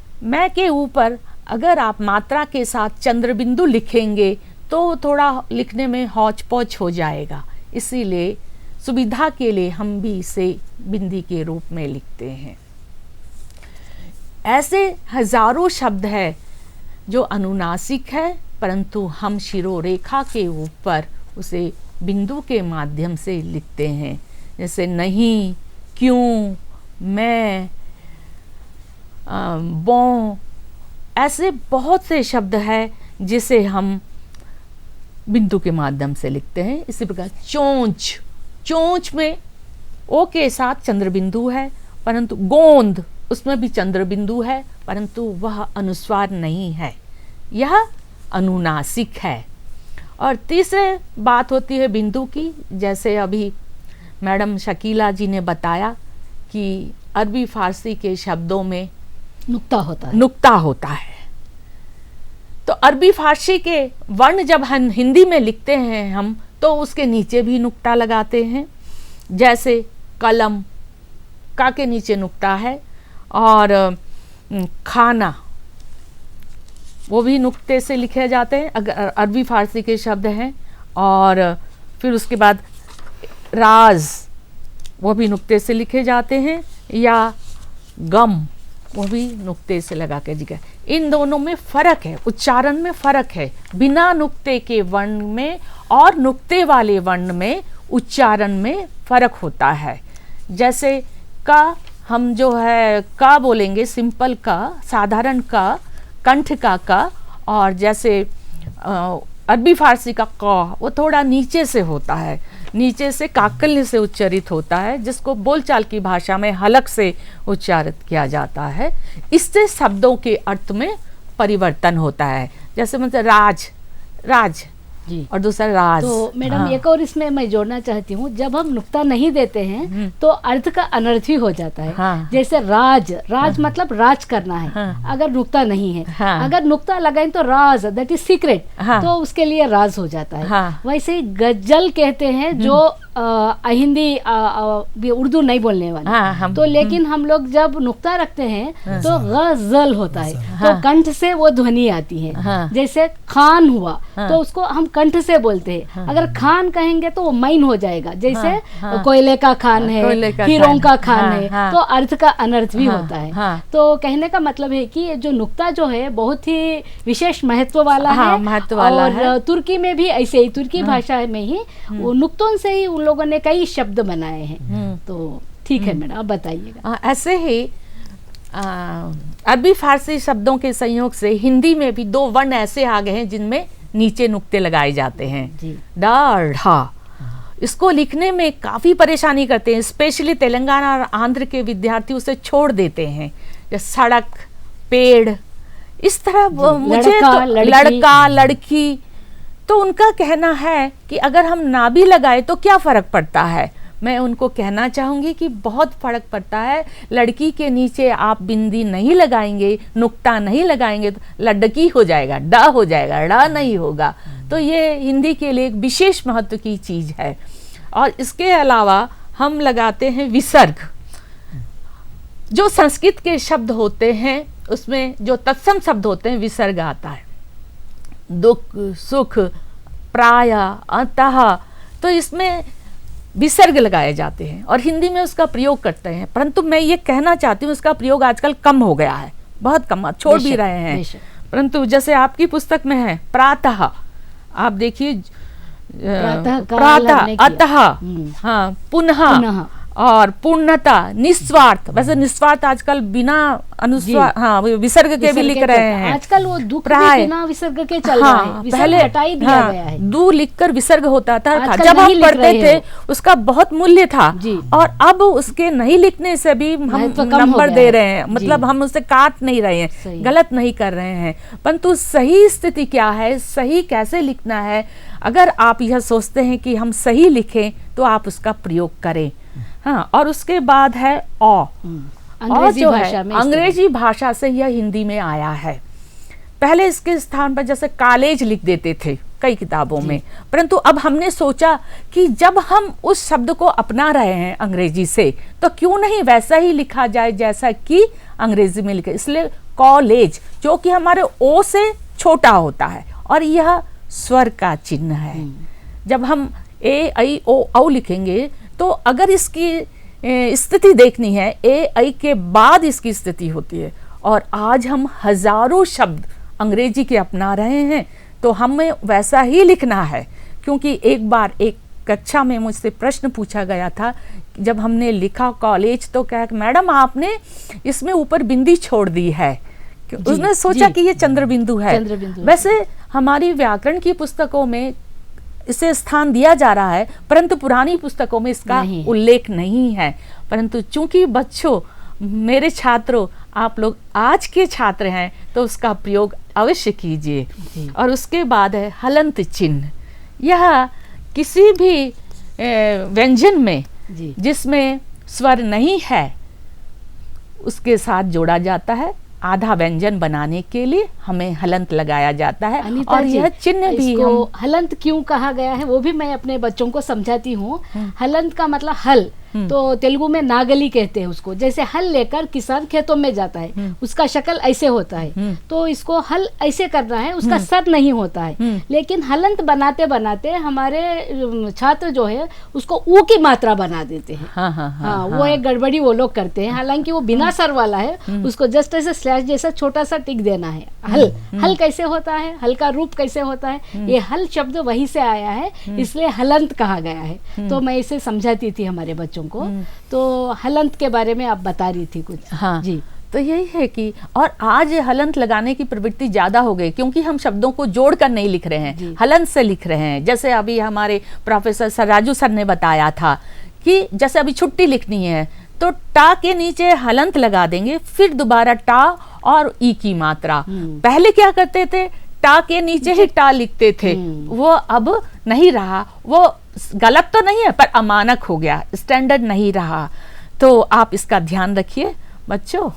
Speaker 4: के ऊपर अगर आप मात्रा के साथ चंद्रबिंदु लिखेंगे तो थोड़ा लिखने में हौच पौच हो जाएगा, इसीलिए सुविधा के लिए हम भी इसे बिंदी के रूप में लिखते हैं। ऐसे हजारों शब्द है जो अनुनासिक है, परंतु हम शिरोरेखा के ऊपर उसे बिंदु के माध्यम से लिखते हैं। जैसे नहीं, क्यों, मैं, बो, ऐसे बहुत से शब्द है जिसे हम बिंदु के माध्यम से लिखते हैं। इसी प्रकार चोंच, चोंच में ओ के साथ चंद्रबिंदु है, परंतु गोंद, उसमें भी चंद्रबिंदु है, परंतु वह अनुस्वार नहीं है, यह अनुनासिक है। और तीसरे बात होती है बिंदु की। जैसे अभी मैडम शकीला जी ने बताया कि अरबी फारसी के शब्दों में
Speaker 2: नुक्ता होता है,
Speaker 4: नुक्ता होता है। तो अरबी फारसी के वर्ण जब हम हिंदी में लिखते हैं हम, तो उसके नीचे भी नुक्ता लगाते हैं। जैसे कलम, का के नीचे नुक्ता है, और खाना, वो भी नुक्ते से लिखे जाते हैं अगर अरबी फारसी के शब्द हैं। और फिर उसके बाद राज, वो भी नुक्ते से लिखे जाते हैं, या गम, वो भी नुक्ते से लगा के जिक्र। इन दोनों में फ़र्क है, उच्चारण में फ़र्क है। बिना नुक्ते के वर्ण में और नुक्ते वाले वर्ण में उच्चारण में फ़र्क होता है। जैसे का, हम जो है का बोलेंगे, सिंपल का, साधारण का, कंठ का, और जैसे अरबी फारसी का वो थोड़ा नीचे से होता है, नीचे से काकल्य से उच्चारित होता है, जिसको बोलचाल की भाषा में हलक से उच्चारित किया जाता है। इससे शब्दों के अर्थ में परिवर्तन होता है। जैसे मतलब राज, राज
Speaker 2: जी,
Speaker 4: और दूसरा राज।
Speaker 2: तो मैडम
Speaker 4: हाँ।
Speaker 2: एक और इसमें मैं जोड़ना चाहती हूँ, जब हम नुक्ता नहीं देते हैं तो अर्थ का अनर्थ ही हो जाता है।
Speaker 4: हाँ।
Speaker 2: जैसे राज, राज मतलब राज करना है,
Speaker 4: हाँ।
Speaker 2: अगर नुक्ता नहीं है।
Speaker 4: हाँ।
Speaker 2: अगर नुक्ता लगाएं तो राज, दैट इज सीक्रेट,
Speaker 4: हाँ।
Speaker 2: तो उसके लिए राज हो जाता है।
Speaker 4: हाँ।
Speaker 2: वैसे ही गजल कहते हैं जो हिंदी उर्दू नहीं बोलने वाले,
Speaker 4: हाँ,
Speaker 2: तो लेकिन हम लोग जब नुक्ता रखते हैं तो गजल होता है,
Speaker 4: हाँ।
Speaker 2: तो कंठ से वो ध्वनि आती है।
Speaker 4: हाँ।
Speaker 2: जैसे खान हुआ,
Speaker 4: हाँ।
Speaker 2: तो उसको हम कंठ से बोलते हैं। अगर खान कहेंगे तो वो मैन हो जाएगा, जैसे
Speaker 4: हाँ।
Speaker 2: कोयले का खान है,
Speaker 4: कोयले का
Speaker 2: हीरों
Speaker 4: खान।
Speaker 2: का खान
Speaker 4: हाँ,
Speaker 2: है,
Speaker 4: हाँ।
Speaker 2: तो अर्थ का अनर्थ भी
Speaker 4: हाँ,
Speaker 2: होता है।
Speaker 4: हाँ।
Speaker 2: तो कहने का मतलब है कि ये जो नुक्ता जो है बहुत ही विशेष महत्व वाला
Speaker 4: हाँ,
Speaker 2: है।
Speaker 4: महत्व वाला
Speaker 2: और
Speaker 4: है।
Speaker 2: तुर्की में भी ऐसे ही, तुर्की भाषा में ही वो नुक्तों से ही उन लोगों ने कई शब्द बनाए हैं। तो ठीक है मैडम, आप बताइएगा।
Speaker 4: ऐसे ही अरबी फारसी शब्दों के संयोग से हिंदी में भी दो वर्ण ऐसे आ गए हैं जिनमें नीचे नुक्ते लगाए जाते हैं।
Speaker 2: जी।
Speaker 4: डा, ढा, इसको लिखने में काफ़ी परेशानी करते हैं, स्पेशली तेलंगाना और आंध्र के विद्यार्थी उसे छोड़ देते हैं। या सड़क, पेड़, इस तरह मुझे
Speaker 2: लड़का, लड़की।
Speaker 4: लड़का लड़की, तो उनका कहना है कि अगर हम ना भी लगाए तो क्या फ़र्क पड़ता है। मैं उनको कहना चाहूँगी कि बहुत फ़र्क पड़ता है। लड़की के नीचे आप बिंदी नहीं लगाएंगे, नुक्ता नहीं लगाएंगे तो लड़की हो जाएगा, ड हो जाएगा, ड़ नहीं होगा। तो ये हिंदी के लिए एक विशेष महत्व की चीज़ है। और इसके अलावा हम लगाते हैं विसर्ग। जो संस्कृत के शब्द होते हैं उसमें जो तत्सम शब्द होते हैं विसर्ग आता है। दुख, सुख, प्राय, अतः, तो इसमें विसर्ग लगाए जाते हैं और हिंदी में उसका प्रयोग करते हैं। परंतु मैं ये कहना चाहती हूँ उसका प्रयोग आजकल कम हो गया है, बहुत कम, छोड़ भी रहे हैं। परंतु जैसे आपकी पुस्तक में है प्रातः, आप देखिए प्रातः, अतः, हाँ, पुनः और पूर्णता, निस्वार्थ। वैसे निस्वार्थ आजकल बिना अनुस्वार, हाँ, विसर्ग के भी लिख रहे हैं
Speaker 2: आजकल। वो दुख भी बिना विसर्ग के चल रहा है, विसर्ग
Speaker 4: पहले
Speaker 2: हटाई दिया गया है।
Speaker 4: दू लिखकर विसर्ग होता था,
Speaker 2: नहीं
Speaker 4: जब हम
Speaker 2: लिख
Speaker 4: पढ़ते
Speaker 2: रहे
Speaker 4: थे
Speaker 2: हो।
Speaker 4: उसका बहुत मूल्य था।
Speaker 2: जी।
Speaker 4: और अब उसके नहीं लिखने से भी हम
Speaker 2: महत्व कम हो
Speaker 4: नंबर
Speaker 2: गया
Speaker 4: दे
Speaker 2: है।
Speaker 4: रहे हैं, मतलब हम उसे काट नहीं रहे हैं,
Speaker 2: सही।
Speaker 4: गलत नहीं कर रहे हैं। परंतु सही स्थिति क्या है, सही कैसे लिखना है, अगर आप यह सोचते हैं कि हम सही लिखें तो आप उसका प्रयोग करें। हाँ, और उसके बाद है और
Speaker 2: अंग्रेजी
Speaker 4: जो
Speaker 2: भाषा
Speaker 4: है
Speaker 2: में
Speaker 4: अंग्रेजी भाषा से यह हिंदी में आया है। पहले इसके स्थान पर जैसे कॉलेज लिख देते थे कई किताबों में, परंतु अब हमने सोचा कि जब हम उस शब्द को अपना रहे हैं अंग्रेजी से, तो क्यों नहीं वैसा ही लिखा जाए जैसा कि अंग्रेजी में लिखे। इसलिए कॉलेज, जो कि हमारे ओ से छोटा होता है और यह स्वर का चिन्ह है। जब हम ए आई ओ औ लिखेंगे तो अगर इसकी स्थिति देखनी है, ए आई के बाद इसकी स्थिति होती है। और आज हम हजारों शब्द अंग्रेजी के अपना रहे हैं, तो हमें वैसा ही लिखना है। क्योंकि एक बार एक कक्षा में मुझसे प्रश्न पूछा गया था, जब हमने लिखा कॉलेज तो क्या मैडम आपने इसमें ऊपर बिंदी छोड़ दी है। उसने सोचा कि ये चंद्र बिंदु है। वैसे हमारी व्याकरण की पुस्तकों में इसे स्थान दिया जा रहा है, परंतु पुरानी पुस्तकों में इसका उल्लेख नहीं है। परंतु चूंकि बच्चों, मेरे छात्रों, आप लोग आज के छात्र हैं तो उसका प्रयोग अवश्य कीजिए। और उसके बाद है हलंत चिन्ह। यह किसी भी व्यंजन में जिसमें स्वर नहीं है उसके साथ जोड़ा जाता है। आधा व्यंजन बनाने के लिए हमें हलंत लगाया जाता है। और यह चिन्ह भी
Speaker 2: हलंत क्यों कहा गया है वो भी मैं अपने बच्चों को समझाती हूँ। हलंत का मतलब हल, तो तेलुगु में नागली कहते हैं उसको। जैसे हल लेकर किसान खेतों में जाता है, उसका शक्ल ऐसे होता है, तो इसको हल ऐसे करना है, उसका सर नहीं होता है। लेकिन हलंत बनाते बनाते हमारे छात्र जो है उसको ऊ की मात्रा बना देते हैं। हाँ, वो एक गड़बड़ी वो लोग करते हैं। हालांकि वो बिना सर वाला है, उसको जस्ट ऐसे स्लैश जैसा छोटा सा टिक देना है। हल, हल कैसे होता है, हल का रूप कैसे होता है, ये हल शब्द वहीं से आया है, इसलिए हलंत कहा गया है। तो मैं इसे समझाती थी हमारे बच्चों को। तो हलंत के बारे में आप बता रही थी कुछ।
Speaker 4: हाँ जी, तो यही है कि और आज हलंत लगाने की प्रवृत्ति ज्यादा हो गई, क्योंकि हम शब्दों को जोड़कर नहीं लिख रहे हैं, हलंत से लिख रहे हैं। जैसे अभी हमारे प्रोफेसर सर राजू सर ने बताया था कि जैसे अभी छुट्टी लिखनी है तो टा के नीचे हलंत लगा देंगे, फिर दोबारा टा और ई की मात्रा। पहले क्या करते थे, टा के नीचे ही टा लिखते थे। वो अब नहीं रहा। वो गलत तो नहीं है पर अमानक हो गया, स्टैंडर्ड नहीं रहा। तो आप इसका ध्यान रखिए बच्चों।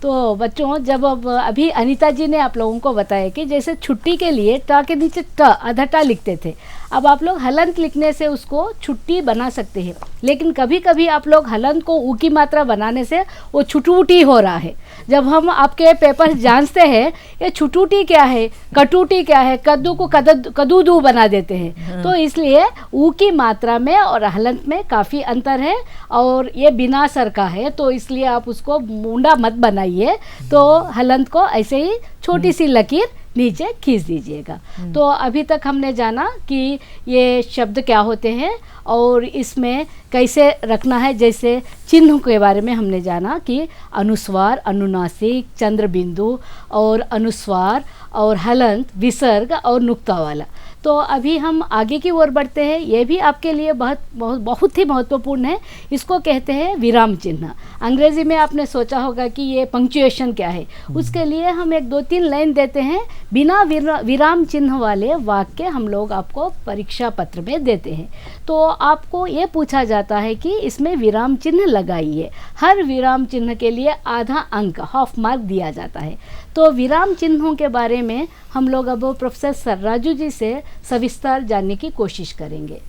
Speaker 2: तो बच्चों, जब अब अभी अनीता जी ने आप लोगों को बताया कि जैसे छुट्टी के लिए टा के नीचे ट, आधा टा लिखते थे, अब आप लोग हलंत लिखने से उसको छुट्टी बना सकते हैं। लेकिन कभी कभी आप लोग हलंत को ऊ की मात्रा बनाने से वो छुटूटी हो रहा है। जब हम आपके पेपर जांचते हैं ये छुटूटी क्या है, कटूटी क्या है, कद्दू को कदूदू बना देते हैं। तो इसलिए ऊ की मात्रा में और हलंत में काफ़ी अंतर है। और ये बिना सर का है, तो इसलिए आप उसको मुंडा मत बनाइए। तो हलंत को ऐसे ही छोटी सी लकीर नीचे खींच दीजिएगा। तो अभी तक हमने जाना कि ये शब्द क्या होते हैं और इसमें कैसे रखना है। जैसे चिन्ह के बारे में हमने जाना कि अनुस्वार, अनुनासिक, चंद्र बिंदु और अनुस्वार और हलंत, विसर्ग और नुक्ता वाला। तो अभी हम आगे की ओर बढ़ते हैं। ये भी आपके लिए बहुत ही महत्वपूर्ण है। इसको कहते हैं विराम चिन्ह। अंग्रेजी में आपने सोचा होगा कि ये पंक्चुएशन क्या है। उसके लिए हम एक 2-3 लाइन देते हैं। बिना विराम चिन्ह वाले वाक्य हम लोग आपको परीक्षा पत्र में देते हैं। तो आपको ये पूछा जाता है कि इसमें विराम चिन्ह लगाइए। हर विराम चिन्ह के लिए आधा अंक, हाफ मार्क दिया जाता है। तो विराम चिन्हों के बारे में हम लोग अब प्रोफेसर सर्राजू जी से सविस्तार जानने की कोशिश करेंगे।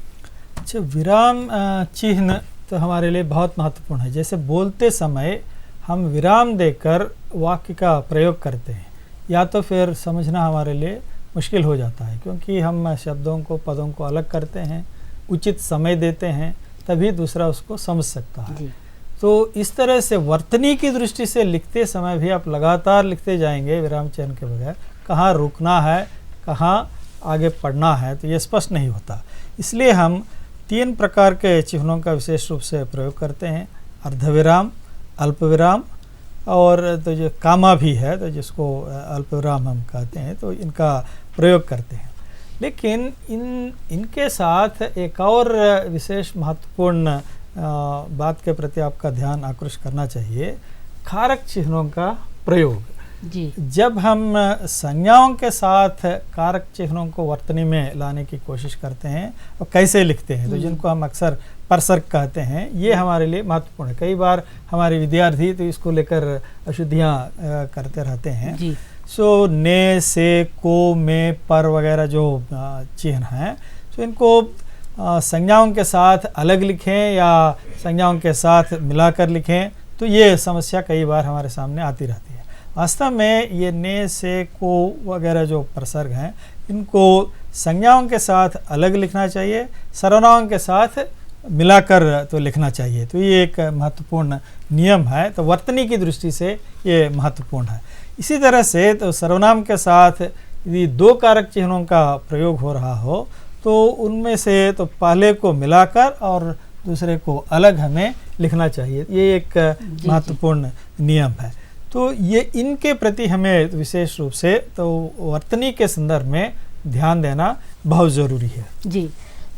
Speaker 3: अच्छा, विराम चिन्ह तो हमारे लिए बहुत महत्वपूर्ण है। जैसे बोलते समय हम विराम देकर वाक्य का प्रयोग करते हैं, या तो फिर समझना हमारे लिए मुश्किल हो जाता है, क्योंकि हम शब्दों को, पदों को अलग करते हैं, उचित समय देते हैं, तभी दूसरा उसको समझ सकता है। तो इस तरह से वर्तनी की दृष्टि से लिखते समय भी आप लगातार लिखते जाएंगे विराम चिन्ह के बगैर। कहाँ रुकना है, कहाँ आगे पढ़ना है, तो ये स्पष्ट नहीं होता। इसलिए हम 3 प्रकार के चिन्हों का विशेष रूप से प्रयोग करते हैं। अर्धविराम, अल्पविराम और तो जो कामा भी है, तो जिसको अल्पविराम हम कहते हैं, तो इनका प्रयोग करते हैं। लेकिन इनके साथ एक और विशेष महत्वपूर्ण बात के प्रति आपका ध्यान आकृष्ट करना चाहिए, कारक चिन्हों का प्रयोग।
Speaker 2: जी।
Speaker 3: जब हम संज्ञाओं के साथ कारक चिन्हों को वर्तनी में लाने की कोशिश करते हैं और कैसे लिखते हैं, तो जिनको हम अक्सर परसर्ग कहते हैं, ये हमारे लिए महत्वपूर्ण है। कई बार हमारे विद्यार्थी तो इसको लेकर अशुद्धियाँ करते रहते हैं।
Speaker 2: जी।
Speaker 3: सो ने, से, को, में, पर वगैरह जो चिन्ह हैं, तो इनको संज्ञाओं के साथ अलग लिखें या संज्ञाओं के साथ मिलाकर लिखें, तो ये समस्या कई बार हमारे सामने आती रहती है। वास्तव में ये ने, से, को वगैरह जो प्रसर्ग हैं, इनको संज्ञाओं के साथ अलग लिखना चाहिए, सर्वनामों के साथ मिलाकर तो लिखना चाहिए। तो ये एक महत्वपूर्ण नियम है। तो वर्तनी की दृष्टि से ये महत्वपूर्ण है। इसी तरह से तो सर्वनाम के साथ यदि 2 कारक चिन्हों का प्रयोग हो रहा हो, तो उनमें से तो पहले को मिलाकर और दूसरे को अलग हमें लिखना चाहिए। ये एक महत्वपूर्ण नियम है। तो ये इनके प्रति हमें विशेष रूप से तो वर्तनी के संदर्भ में ध्यान देना बहुत ज़रूरी है।
Speaker 2: जी।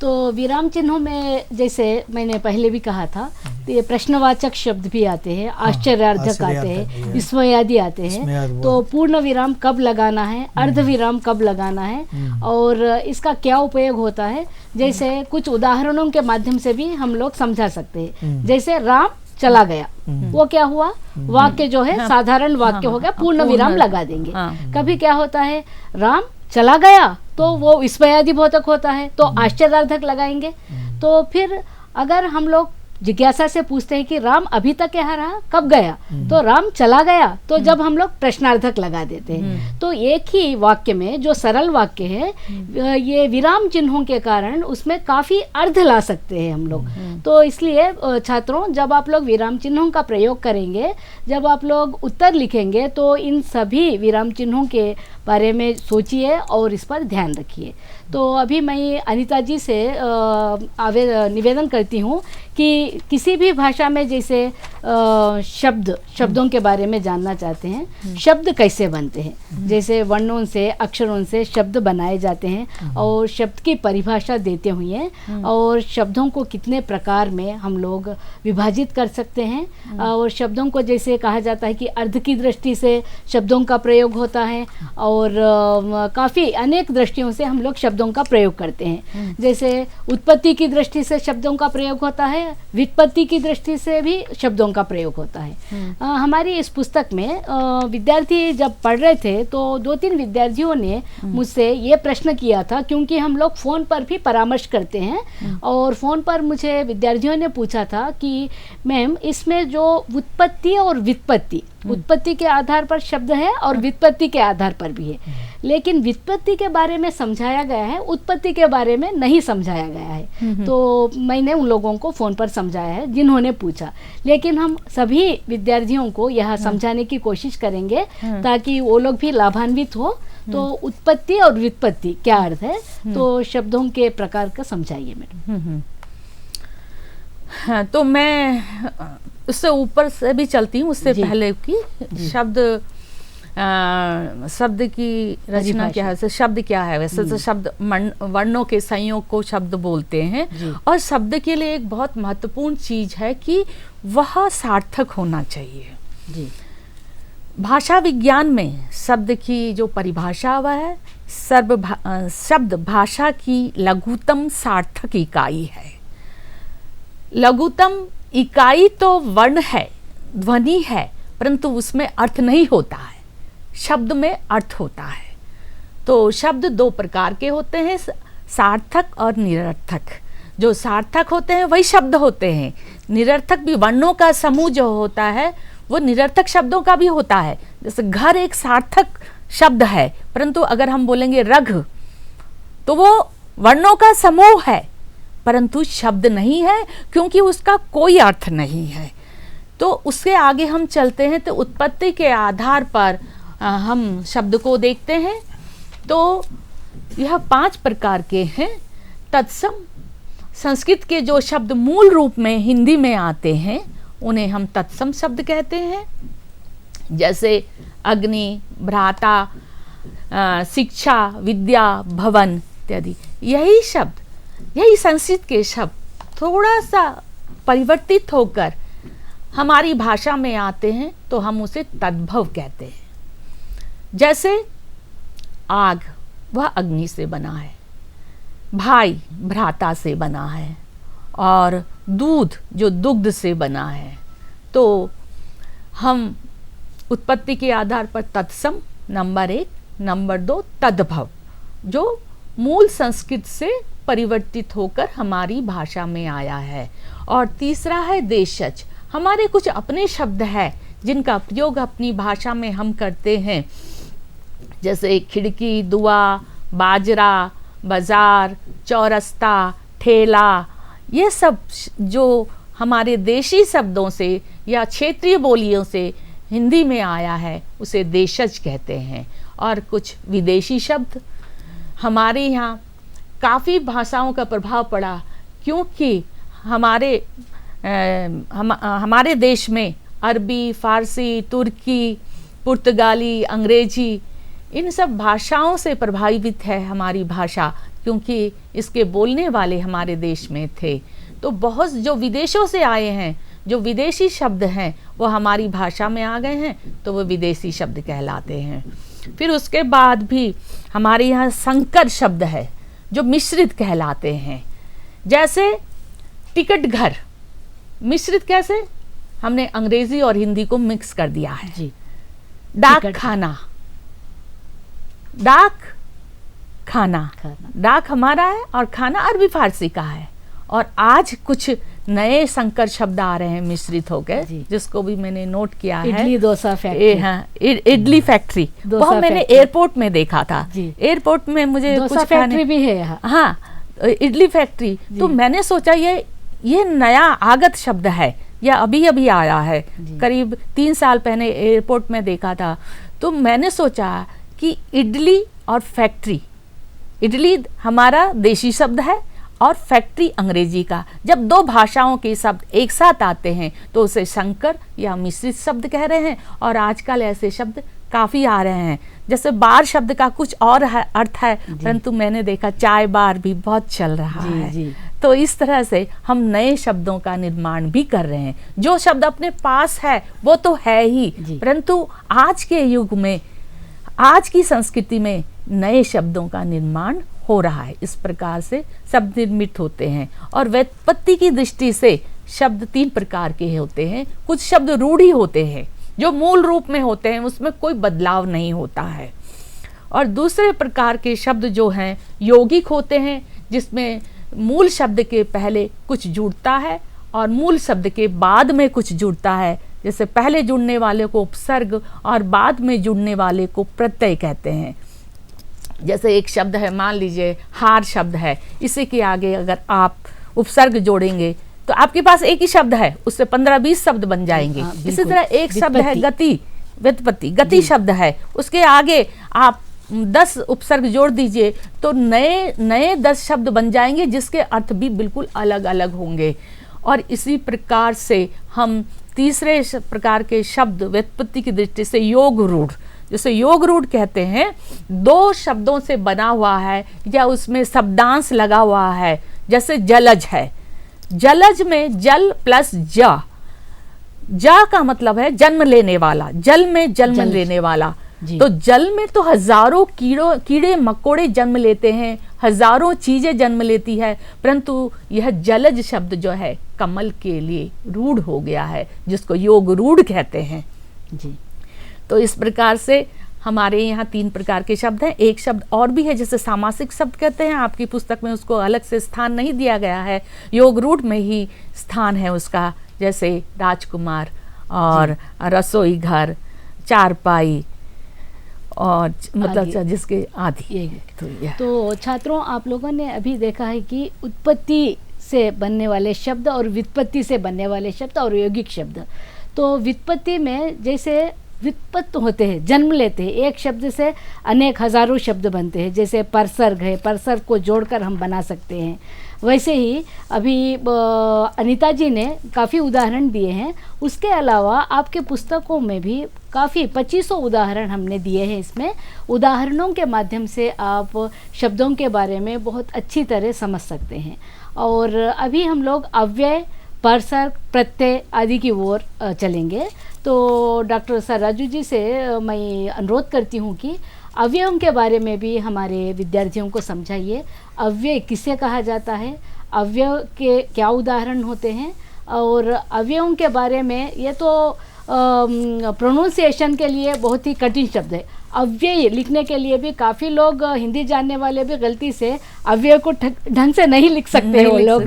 Speaker 2: तो विराम चिन्हों में जैसे मैंने पहले भी कहा था, तो ये प्रश्नवाचक शब्द भी आते हैं, आश्चर्यार्थक आते हैं, विस्मयादि आते हैं। तो पूर्ण विराम कब लगाना है, अर्ध विराम कब लगाना है और इसका क्या उपयोग होता है, जैसे कुछ उदाहरणों के माध्यम से भी हम लोग समझा सकते हैं। जैसे राम चला गया, वो क्या हुआ, वाक्य जो है साधारण वाक्य हो गया, पूर्ण विराम लगा देंगे। कभी क्या होता है, राम चला गया, तो वो विस्मयादि बोधक होता है, तो आश्चर्यार्थक लगाएंगे। तो फिर अगर हम लोग जिज्ञासा से पूछते हैं कि राम अभी तक यहाँ रहा, कब गया, तो राम चला गया, तो जब हम लोग प्रश्नार्थक लगा देते हैं। तो एक ही वाक्य में जो सरल वाक्य है, ये विराम चिन्हों के कारण उसमें काफ़ी अर्थ ला सकते हैं हम लोग। तो इसलिए छात्रों, जब आप लोग विराम चिन्हों का प्रयोग करेंगे, जब आप लोग उत्तर लिखेंगे, तो इन सभी विराम चिन्हों के बारे में सोचिए और इस पर ध्यान रखिए। तो अभी मैं अनीता जी से निवेदन करती हूँ कि किसी भी भाषा में जैसे शब्दों के बारे में जानना चाहते हैं, शब्द कैसे बनते हैं, जैसे वर्णों से, अक्षरों से शब्द बनाए जाते हैं और शब्द की परिभाषा देते हुए और शब्दों को कितने प्रकार में हम लोग विभाजित कर सकते हैं। और शब्दों को जैसे कहा जाता है कि अर्थ की दृष्टि से शब्दों का प्रयोग होता है और काफ़ी अनेक दृष्टियों से हम लोग शब्दों का प्रयोग करते हैं। जैसे उत्पत्ति की दृष्टि से शब्दों का प्रयोग होता है, व्युत्पत्ति की दृष्टि से भी शब्दों का प्रयोग होता है। हमारी इस पुस्तक में विद्यार्थी जब पढ़ रहे थे, तो 2-3 विद्यार्थियों ने मुझसे ये प्रश्न किया था, क्योंकि हम लोग फ़ोन पर भी परामर्श करते हैं और फ़ोन पर मुझे विद्यार्थियों ने पूछा था कि मैम, इसमें जो उत्पत्ति और व्युत्पत्ति, उत्पत्ति के आधार पर शब्द है और व्युत्पत्ति के आधार पर भी है, लेकिन व्युत्पत्ति के बारे में समझाया गया है, उत्पत्ति के बारे में नहीं समझाया गया है। तो मैंने उन लोगों को फ़ोन पर समझाया है जिन्होंने पूछा, लेकिन हम सभी विद्यार्थियों को यह समझाने की कोशिश करेंगे ताकि वो लोग भी लाभान्वित हो। तो उत्पत्ति और व्युत्पत्ति क्या अर्थ है, तो शब्दों के प्रकार का समझाइए मैडम।
Speaker 4: हाँ, तो मैं उससे ऊपर से भी चलती हूँ, उससे पहले की शब्द की रचना क्या है, शब्द क्या है। वैसे तो शब्द वर्णों के संयोग को शब्द बोलते हैं, और शब्द के लिए एक बहुत महत्वपूर्ण चीज है कि वह सार्थक होना चाहिए
Speaker 2: जी।
Speaker 4: भाषा विज्ञान में शब्द की जो परिभाषा वह है, शब्द भाषा की लघुतम सार्थक इकाई है। लघुतम इकाई तो वर्ण है, ध्वनि है, परंतु उसमें अर्थ नहीं होता है, शब्द में अर्थ होता है। तो शब्द दो प्रकार के होते हैं, सार्थक और निरर्थक। जो सार्थक होते हैं वही शब्द होते हैं, निरर्थक भी वर्णों का समूह जो होता है वो निरर्थक शब्दों का भी होता है। जैसे घर एक सार्थक शब्द है, परंतु अगर हम बोलेंगे रघ तो वो वर्णों का समूह है परंतु शब्द नहीं है, क्योंकि उसका कोई अर्थ नहीं है। तो उसके आगे हम चलते हैं, तो उत्पत्ति के आधार पर हम शब्द को देखते हैं। तो यह 5 प्रकार के हैं। तत्सम, संस्कृत के जो शब्द मूल रूप में हिंदी में आते हैं उन्हें हम तत्सम शब्द कहते हैं। जैसे अग्नि, भ्राता, शिक्षा, विद्या, भवन इत्यादि। यही शब्द, यही संस्कृत के शब्द थोड़ा सा परिवर्तित होकर हमारी भाषा में आते हैं तो हम उसे तद्भव कहते हैं। जैसे आग, वह अग्नि से बना है, भाई भ्राता से बना है, और दूध जो दुग्ध से बना है। तो हम उत्पत्ति के आधार पर तत्सम नंबर 1, नंबर 2 तद्भव, जो मूल संस्कृत से परिवर्तित होकर हमारी भाषा में आया है। और तीसरा है देशज, हमारे कुछ अपने शब्द हैं जिनका प्रयोग अपनी भाषा में हम करते हैं। जैसे खिड़की, दुआ, बाजरा, बाजार, चौरस्ता, ठेला, ये सब जो हमारे देशी शब्दों से या क्षेत्रीय बोलियों से हिंदी में आया है उसे देशज कहते हैं। और कुछ विदेशी शब्द, हमारे यहाँ काफ़ी भाषाओं का प्रभाव पड़ा, क्योंकि हमारे देश में अरबी, फारसी, तुर्की, पुर्तगाली, अंग्रेजी, इन सब भाषाओं से प्रभावित है हमारी भाषा, क्योंकि इसके बोलने वाले हमारे देश में थे। तो बहुत जो विदेशों से आए हैं, जो विदेशी शब्द हैं वो हमारी भाषा में आ गए हैं, तो वो विदेशी शब्द कहलाते हैं। फिर उसके बाद भी हमारे यहाँ संकर शब्द है जो मिश्रित कहलाते हैं। जैसे टिकट घर, मिश्रित कैसे? हमने अंग्रेजी और हिंदी को मिक्स कर दिया है
Speaker 2: जी।
Speaker 4: डाक खाना, डाक खाना, डाक हमारा है और खाना अरबी फारसी का है। और आज कुछ नए संकर शब्द आ रहे हैं मिश्रित होकर, जिसको भी मैंने नोट किया है।
Speaker 2: इडली डोसा फैक्ट्री,
Speaker 4: हाँ, इडली फैक्ट्री, बहुत मैंने एयरपोर्ट में देखा था। एयरपोर्ट में मुझे कुछ
Speaker 2: फैक्ट्री भी है यहाँ।
Speaker 4: हाँ, इडली फैक्ट्री। तो मैंने सोचा ये नया आगत शब्द है या अभी अभी आया है, करीब 3 साल पहले एयरपोर्ट में देखा था। तो मैंने सोचा कि इडली और फैक्ट्री, इडली हमारा देशी शब्द है और फैक्ट्री अंग्रेजी का, जब 2 भाषाओं के शब्द एक साथ आते हैं तो उसे संकर या मिश्रित शब्द कह रहे हैं। और आजकल ऐसे शब्द काफ़ी आ रहे हैं। जैसे बार शब्द का कुछ और अर्थ है, परंतु मैंने देखा चाय बार भी बहुत चल रहा है। तो इस तरह से हम नए शब्दों का निर्माण भी कर रहे हैं। जो शब्द अपने पास है वो तो है ही, परंतु आज के युग में, आज की संस्कृति में नए शब्दों का निर्माण हो रहा है। इस प्रकार से शब्द निर्मित होते हैं। और व्युत्पत्ति की दृष्टि से शब्द 3 प्रकार के होते हैं। कुछ शब्द रूढ़ी होते हैं जो मूल रूप में होते हैं, उसमें कोई बदलाव नहीं होता है। और दूसरे प्रकार के शब्द जो हैं यौगिक होते हैं, जिसमें मूल शब्द के पहले कुछ जुड़ता है और मूल शब्द के बाद में कुछ जुड़ता है। जैसे पहले जुड़ने वाले को उपसर्ग और बाद में जुड़ने वाले को प्रत्यय कहते हैं। जैसे एक शब्द है, मान लीजिए हार शब्द है, इसी के आगे अगर आप उपसर्ग जोड़ेंगे तो आपके पास एक ही शब्द है, उससे 15-20 शब्द बन जाएंगे। इसी तरह एक शब्द है गति, व्युत्पत्ति, गति शब्द है, उसके आगे आप 10 उपसर्ग जोड़ दीजिए तो नए नए 10 शब्द बन जाएंगे जिसके अर्थ भी बिल्कुल अलग अलग होंगे। और इसी प्रकार से हम तीसरे प्रकार के शब्द व्युत्पत्ति की दृष्टि से योग रूढ़, जिसे योग रूढ़ कहते हैं, 2 शब्दों से बना हुआ है या उसमें शब्दांश लगा हुआ है। जैसे जलज है, जलज में जल प्लस जा का मतलब है जन्म लेने वाला, जल में जन्म लेने वाला। तो जल में तो हजारों कीड़े मकोड़े जन्म लेते हैं, हजारों चीजें जन्म लेती है, परंतु यह जलज शब्द जो है कमल के लिए रूढ़ हो गया है, जिसको योग रूढ़ कहते हैं जी। तो इस प्रकार से हमारे यहाँ 3 प्रकार के शब्द हैं। एक शब्द और भी है जिसे सामासिक शब्द कहते हैं, आपकी पुस्तक में उसको अलग से स्थान नहीं दिया गया है, योग रूढ़ में ही स्थान है उसका। जैसे राजकुमार और रसोई घर, चारपाई और मतलब जिसके आदि।
Speaker 2: तो छात्रों, आप लोगों ने अभी देखा है कि उत्पत्ति से बनने वाले शब्द और व्युत्पत्ति से बनने वाले शब्द और यौगिक शब्द। तो व्युत्पत्ति में जैसे व्युत्पत्त होते हैं, जन्म लेते हैं, एक शब्द से अनेक हजारों शब्द बनते हैं। जैसे परसर्ग है, परसर्ग को जोड़कर हम बना सकते हैं। वैसे ही अभी अनीता जी ने काफ़ी उदाहरण दिए हैं। उसके अलावा आपके पुस्तकों में भी काफ़ी 2500 उदाहरण हमने दिए हैं। इसमें उदाहरणों के माध्यम से आप शब्दों के बारे में बहुत अच्छी तरह समझ सकते हैं। और अभी हम लोग अव्यय, परसर्ग, प्रत्यय आदि की ओर चलेंगे। तो डॉक्टर सर राजू जी से मैं अनुरोध करती हूँ कि अव्ययों के बारे में भी हमारे विद्यार्थियों को समझाइए। अव्यय किसे कहा जाता है, अव्यय के क्या उदाहरण होते हैं, और अव्ययों के बारे में ये तो प्रोनाउंसिएशन के लिए बहुत ही कठिन शब्द है। अव्यय लिखने के लिए भी काफ़ी लोग, हिंदी जानने वाले भी गलती से अव्यय को ढंग से नहीं लिख सकते हैं वो लोग।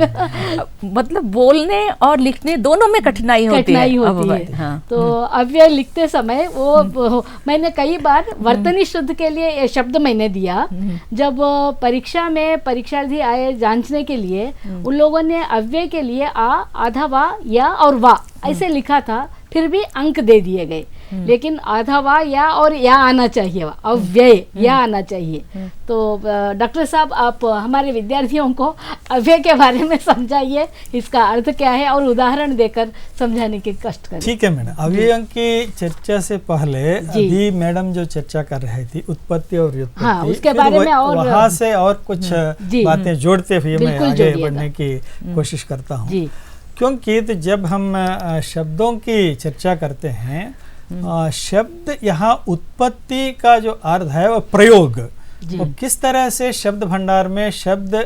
Speaker 4: मतलब बोलने और लिखने दोनों में कठिनाई होती है।
Speaker 2: हाँ। तो अव्यय लिखते समय वो मैंने कई बार वर्तनी शुद्ध के लिए ये शब्द मैंने दिया। जब परीक्षा में परीक्षार्थी आए जांचने के लिए, उन लोगों ने अव्यय के लिए आधा वा, या और वा ऐसे लिखा था, फिर भी अंक दे दिए गए। लेकिन आधा वा या और या आना चाहिए, अव्यय या आना चाहिए। तो डॉक्टर साहब, आप हमारे विद्यार्थियों को अव्यय के बारे में समझाइए, इसका अर्थ क्या है, और उदाहरण देकर समझाने के कष्ट करें।
Speaker 3: ठीक है मैडम। अव्ययों की चर्चा से पहले अभी मैडम जो चर्चा कर रही थी उत्पत्ति और व्युत्पत्ति,
Speaker 2: हाँ, उसके बारे में और
Speaker 3: वहाँ से और कुछ बातें जोड़ते हुए मैं आगे बढ़ने की कोशिश करता हूँ। क्योंकि तो जब हम शब्दों की चर्चा करते हैं, शब्द यहाँ उत्पत्ति का जो अर्थ है वो प्रयोग, वो किस तरह से शब्द भंडार में शब्द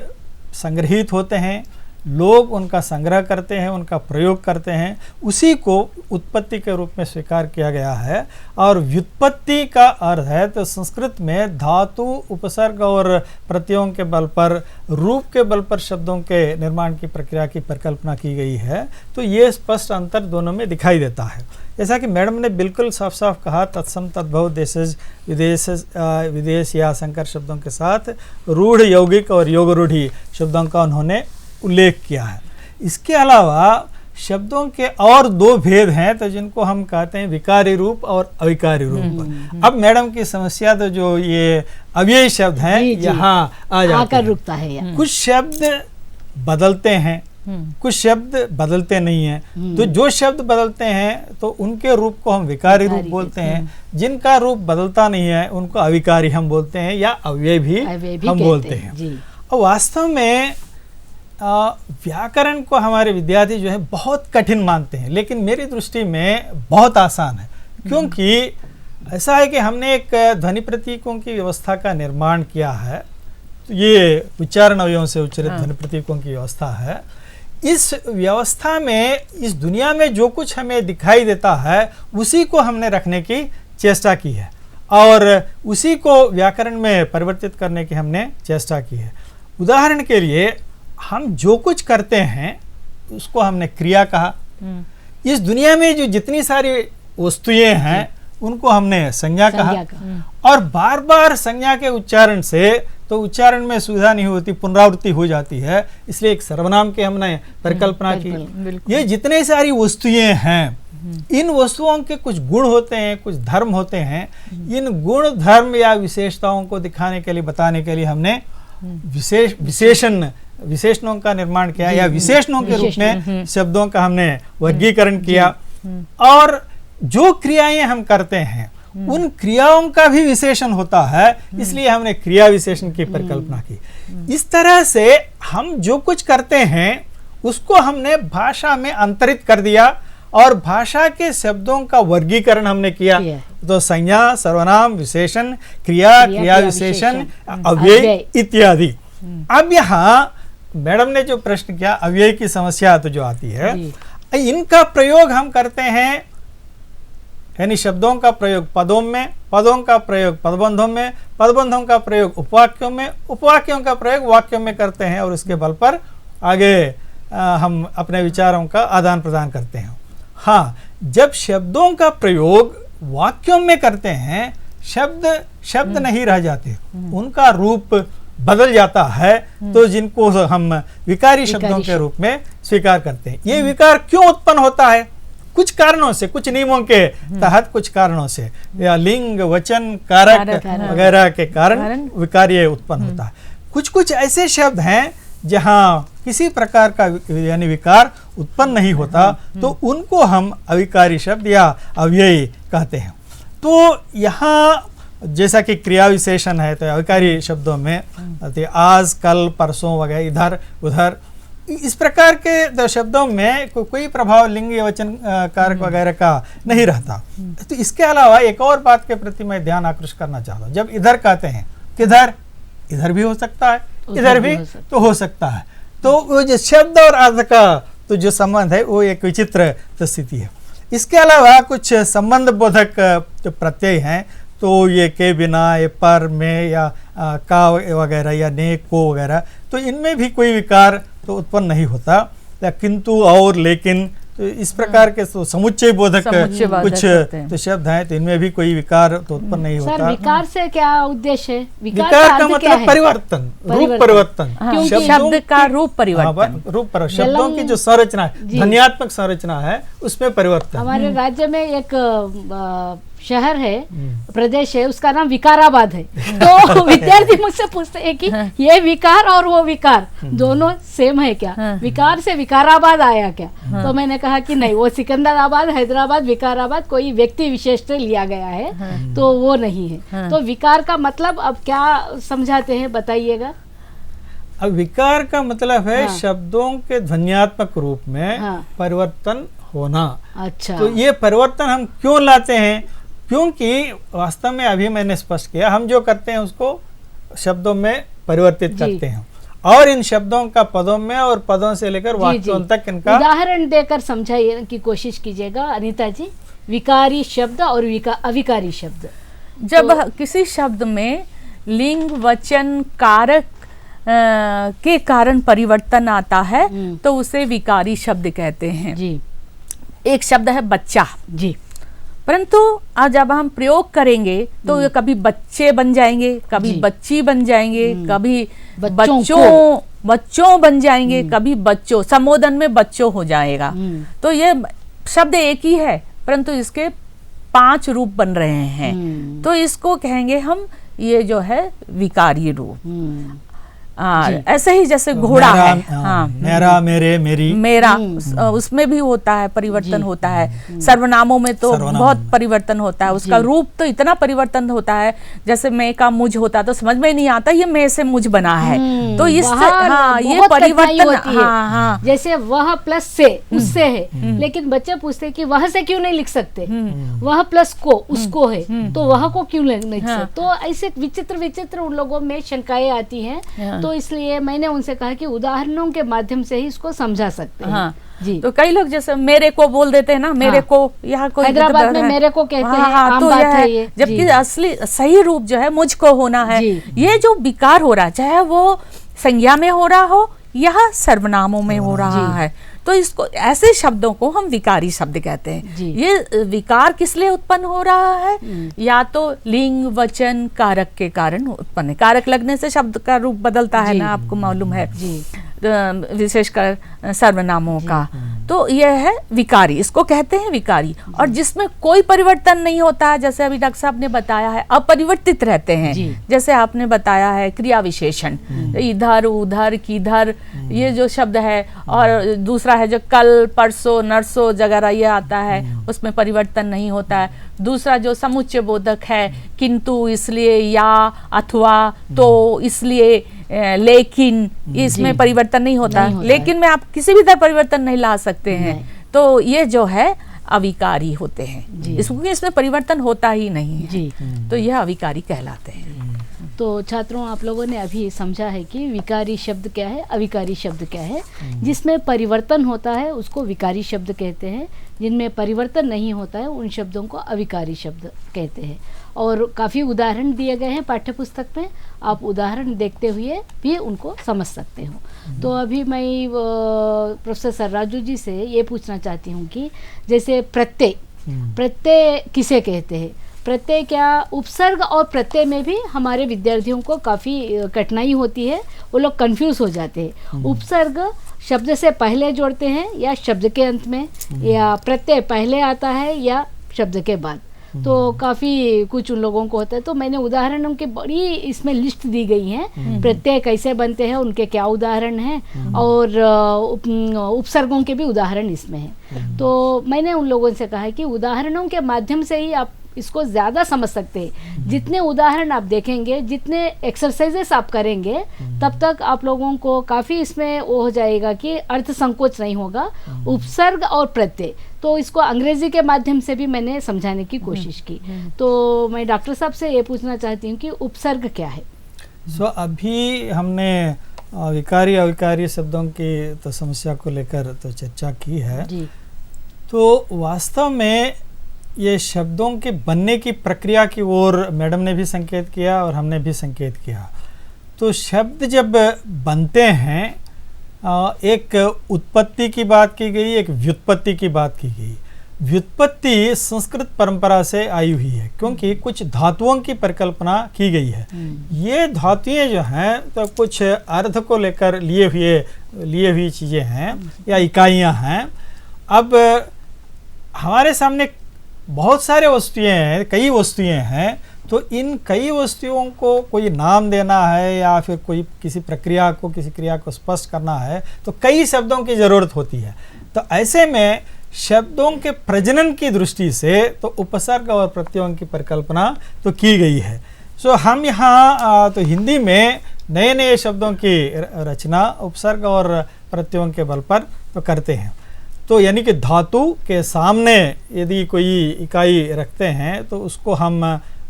Speaker 3: संग्रहित होते हैं, लोग उनका संग्रह करते हैं, उनका प्रयोग करते हैं, उसी को उत्पत्ति के रूप में स्वीकार किया गया है। और व्युत्पत्ति का अर्थ है तो संस्कृत में धातु, उपसर्ग और प्रत्ययों के बल पर, रूप के बल पर शब्दों के निर्माण की प्रक्रिया की परिकल्पना की गई है। तो ये स्पष्ट अंतर दोनों में दिखाई देता है। जैसा कि मैडम ने बिल्कुल साफ साफ कहा, तत्सम तद्भव देशज विदेश विदेश या संकर शब्दों के साथ रूढ़, यौगिक और योग रूढ़ी शब्दों का उन्होंने उल्लेख किया है। इसके अलावा शब्दों के और 2 भेद हैं, तो जिनको हम कहते हैं विकारी रूप और अविकारी रूप। अब मैडम की समस्या तो जो ये अव्यय शब्द हैं यहाँ आ जाते हैं।
Speaker 2: रुकता है।
Speaker 3: कुछ शब्द बदलते हैं, कुछ शब्द बदलते नहीं हैं। तो जो शब्द बदलते हैं तो उनके रूप को हम विकारी रूप बोलते हैं। जिनका रूप बदलता नहीं है उनको अविकारी हम बोलते हैं, या अव्यय भी हम बोलते हैं। और वास्तव में व्याकरण को हमारे विद्यार्थी जो है बहुत कठिन मानते हैं, लेकिन मेरी दृष्टि में बहुत आसान है। क्योंकि ऐसा है कि हमने एक ध्वनि प्रतीकों की व्यवस्था का निर्माण किया है। तो ये उच्चारण अवयवों से उच्चारित ध्वनि प्रतीकों की व्यवस्था है। इस व्यवस्था में, इस दुनिया में जो कुछ हमें दिखाई देता है उसी को हमने रखने की चेष्टा की है, और उसी को व्याकरण में परिवर्तित करने की हमने चेष्टा की है। उदाहरण के लिए, हम जो कुछ करते हैं उसको हमने क्रिया कहा। इस दुनिया में जो जितनी सारी वस्तुएं हैं उनको हमने संज्ञा कहा। और बार बार संज्ञा के उच्चारण से तो उच्चारण में सुविधा नहीं होती, पुनरावृत्ति हो जाती है, इसलिए एक सर्वनाम की हमने परिकल्पना की। ये जितने सारी वस्तुएं हैं इन वस्तुओं के कुछ गुण होते हैं, कुछ धर्म होते हैं। इन गुण धर्म या विशेषताओं को दिखाने के लिए, बताने के लिए हमने विशेषणों का निर्माण किया, या विशेषणों के रूप में शब्दों का हमने वर्गीकरण किया। और जो क्रियाएं हम करते हैं उन क्रियाओं का भी विशेषण होता है, इसलिए हमने क्रिया विशेषण की परिकल्पना की। इस तरह से हम जो कुछ करते हैं उसको हमने भाषा में अंतरित कर दिया और भाषा के शब्दों का वर्गीकरण हमने किया। तो संज्ञा, सर्वनाम, विशेषण, क्रिया विशेषण, अव्यय इत्यादि। अब यहाँ मैडम ने जो प्रश्न किया, अव्यय की समस्या तो जो आती है, इनका प्रयोग हम करते हैं, यानी शब्दों का प्रयोग पदों में, पदों का प्रयोग पदबंधों में, पदबंधों का प्रयोग उपवाक्यों में, उपवाक्यों का प्रयोग वाक्यों में करते हैं, और उसके बल पर आगे हम अपने विचारों का आदान प्रदान करते हैं। हाँ, जब शब्दों का प्रयोग वाक्यों में करते हैं, शब्द नहीं रह जाते, उनका रूप बदल जाता है, तो जिनको हम विकारी शब्दों के रूप में स्वीकार करते हैं। ये विकार क्यों उत्पन्न होता है? कुछ कारणों से, कुछ नियमों के तहत, कुछ कारणों से, या लिंग, वचन, कारक वगैरह के कारण विकार ये उत्पन्न होता है। कुछ ऐसे शब्द हैं जहाँ किसी प्रकार का यानी विकार उत्पन्न नहीं होता, तो उनको हम अविकारी शब्द या अव्ययी कहते हैं। तो यहाँ जैसा कि क्रिया विशेषण है, तो अविकारी शब्दों में आज, कल, परसों वगैरह, इधर उधर, इस प्रकार के शब्दों में कोई प्रभाव लिंग या वचन कारक वगैरह का नहीं रहता। तो इसके अलावा एक और बात के प्रति मैं ध्यान आकृष्ट करना चाहता हूँ। जब इधर कहते हैं, किधर, इधर भी हो सकता है, इधर भी तो हो सकता है। तो वो जो शब्द और अर्थ का तो जो संबंध है वो एक विचित्र स्थिति है। इसके अलावा कुछ संबंध बोधक जो प्रत्यय हैं, तो ये के, बिना, ये पर, में, या का वगैरह, या ने, को वगैरह, तो इनमें भी कोई विकार तो उत्पन्न नहीं होता। या किंतु, और, लेकिन, तो इस प्रकार के तो समुच्चय बोधक कुछ तो शब्द हैं, तो इनमें भी कोई विकार तो उत्पन्न नहीं होता।
Speaker 2: सर, विकार से क्या उद्देश्य है?
Speaker 3: विकार का मतलब परिवर्तन, रूप परिवर्तन,
Speaker 4: शब्द का रूप परिवर्तन,
Speaker 3: शब्दों की जो संरचना है, ध्वन्यात्मक संरचना है, उसमें परिवर्तन।
Speaker 2: हमारे राज्य में एक शहर है, प्रदेश है, उसका नाम विकाराबाद है। तो विद्यार्थी मुझसे पूछते हैं कि ये विकार और वो विकार दोनों सेम है क्या? विकार से विकाराबाद आया क्या? तो मैंने कहा कि नहीं, वो सिकंदराबाद, हैदराबाद, विकाराबाद कोई व्यक्ति विशेष से लिया गया है, तो वो नहीं है। तो विकार का मतलब अब क्या समझाते हैं, बताइएगा।
Speaker 3: अब विकार का मतलब है शब्दों के ध्वन्यात्मक रूप में परिवर्तन होना।
Speaker 2: अच्छा, तो
Speaker 3: ये परिवर्तन हम क्यों लाते हैं? क्योंकि वास्तव में अभी मैंने स्पष्ट किया, हम जो करते हैं उसको शब्दों में परिवर्तित करते हैं, और इन शब्दों का पदों में और पदों से लेकर वाक्यों तक इनका
Speaker 2: उदाहरण देकर समझाइए की कोशिश कीजिएगा अनीता जी। विकारी शब्द और अविकारी शब्द,
Speaker 4: जब किसी शब्द में लिंग, वचन, कारक के कारण परिवर्तन आता है तो उसे विकारी शब्द कहते हैं जी। एक शब्द है बच्चा जी, परंतु आज जब हम प्रयोग करेंगे तो ये कभी बच्चे बन जाएंगे, कभी बच्ची बन जाएंगे, कभी बच्चों बन जाएंगे, कभी बच्चों, संबोधन में बच्चों हो जाएगा। तो ये शब्द एक ही है परंतु इसके 5 रूप बन रहे हैं, तो इसको कहेंगे हम ये जो है विकारी रूप। ऐसे ही जैसे घोड़ा है,
Speaker 3: मेरा, मेरे, मेरी,
Speaker 4: मेरा, उसमें भी होता है परिवर्तन होता है। सर्वनामों में तो बहुत परिवर्तन होता है, उसका रूप तो इतना परिवर्तन होता है। जैसे मैं का मुझ होता तो समझ में नहीं आता ये मैं से मुझ बना है, तो इससे ये परिवर्तन,
Speaker 2: जैसे वह प्लस से उससे है, लेकिन बच्चे पूछते हैं कि वह से क्यों नहीं लिख सकते, वह प्लस को उसको है तो वह को क्यों नहीं लिख सकते। तो ऐसे विचित्र उन लोगों में शंकाएं आती हैं, तो इसलिए मैंने उनसे कहा कि उदाहरणों के माध्यम से ही इसको समझा सकते हैं। जी,
Speaker 4: तो कई लोग जैसे मेरे को बोल देते हैं ना, मेरे को, यहाँ कोई
Speaker 2: हैदराबाद में मेरे को कहते हैं, आम
Speaker 4: तो
Speaker 2: बात है ये।
Speaker 4: जबकि असली सही रूप जो है मुझको होना है। ये जो विकार हो रहा है, चाहे वो संज्ञा में हो रहा हो या सर्वनामों में हो रहा है, तो इसको, ऐसे शब्दों को हम विकारी शब्द कहते हैं। ये विकार किस लिए उत्पन्न हो रहा है? या तो लिंग, वचन, कारक के कारण उत्पन्न है। कारक लगने से शब्द का रूप बदलता है ना, आपको मालूम है, विशेषकर सर्वनामों का। तो यह है विकारी, इसको कहते हैं विकारी। और जिसमें कोई परिवर्तन नहीं होता है, जैसे अभी डॉक्टर साहब ने बताया है, अपरिवर्तित रहते हैं। जैसे आपने बताया है क्रिया विशेषण, इधर उधर किधर, ये जो शब्द है, और दूसरा है जो कल परसों नरसों वगैरह ये आता है, उसमें परिवर्तन नहीं होता है। दूसरा जो समुच्चय बोधक है, किंतु, इसलिए, या, अथवा, तो, इसलिए, लेकिन, इसमें परिवर्तन नहीं होता। लेकिन में आप किसी भी तरह परिवर्तन नहीं ला सकते हैं, तो ये जो है अविकारी होते हैं, इसमें परिवर्तन होता ही नहीं है, तो यह अविकारी कहलाते हैं।
Speaker 2: तो छात्रों, आप लोगों ने अभी समझा है कि विकारी शब्द क्या है, अविकारी शब्द क्या है। जिसमें परिवर्तन होता है उसको विकारी शब्द कहते हैं, जिनमें परिवर्तन नहीं होता है उन शब्दों को अविकारी शब्द कहते हैं। और काफ़ी उदाहरण दिए गए हैं पाठ्यपुस्तक में, आप उदाहरण देखते हुए भी उनको समझ सकते हो। तो अभी मैं प्रोफेसर सर्राजू जी से ये पूछना चाहती हूँ कि जैसे प्रत्यय किसे कहते हैं? प्रत्यय क्या, उपसर्ग और प्रत्यय में भी हमारे विद्यार्थियों को काफ़ी कठिनाई होती है, वो लोग कंफ्यूज हो जाते हैं। उपसर्ग शब्द से पहले जोड़ते हैं या शब्द के अंत में, या प्रत्यय पहले आता है या शब्द के बाद, तो काफ़ी कुछ उन लोगों को होता है। तो मैंने उदाहरणों की बड़ी इसमें लिस्ट दी गई हैं, प्रत्यय कैसे बनते हैं, उनके क्या उदाहरण हैं, और उपसर्गों के भी उदाहरण इसमें हैं। तो मैंने उन लोगों से कहा है कि उदाहरणों के माध्यम से ही आप इसको ज़्यादा समझ सकते हैं। जितने उदाहरण आप देखेंगे, जितने एक्सरसाइजेस आप करेंगे, तब तक आप लोगों को काफ़ी इसमें वो हो जाएगा कि अर्थ संकोच नहीं होगा। उपसर्ग और प्रत्यय, तो इसको अंग्रेजी के माध्यम से भी मैंने समझाने की कोशिश की। तो मैं डॉक्टर साहब से ये पूछना चाहती हूँ कि उपसर्ग क्या है?
Speaker 3: अभी हमने विकारी अविकारी शब्दों की तो समस्या को लेकर तो चर्चा की है जी। तो वास्तव में ये शब्दों के बनने की प्रक्रिया की ओर मैडम ने भी संकेत किया और हमने भी संकेत किया। तो शब्द जब बनते हैं, एक उत्पत्ति की बात की गई, एक व्युत्पत्ति की बात की गई। व्युत्पत्ति संस्कृत परंपरा से आई हुई है, क्योंकि कुछ धातुओं की परिकल्पना की गई है। ये धातुएं जो हैं तो कुछ अर्थ को लेकर लिए हुई चीज़ें हैं या इकाइयां हैं। अब हमारे सामने बहुत सारे वस्तुएं हैं, कई वस्तुएं हैं, तो इन कई वस्तुओं को कोई नाम देना है या फिर कोई किसी प्रक्रिया को, किसी क्रिया को स्पष्ट करना है, तो कई शब्दों की ज़रूरत होती है। तो ऐसे में शब्दों के प्रजनन की दृष्टि से तो उपसर्ग और प्रत्ययों की परिकल्पना तो की गई है। सो हम यहाँ तो हिंदी में नए नए शब्दों की रचना उपसर्ग और प्रत्ययों के बल पर तो करते हैं। तो यानी कि धातु के सामने यदि कोई इकाई रखते हैं तो उसको हम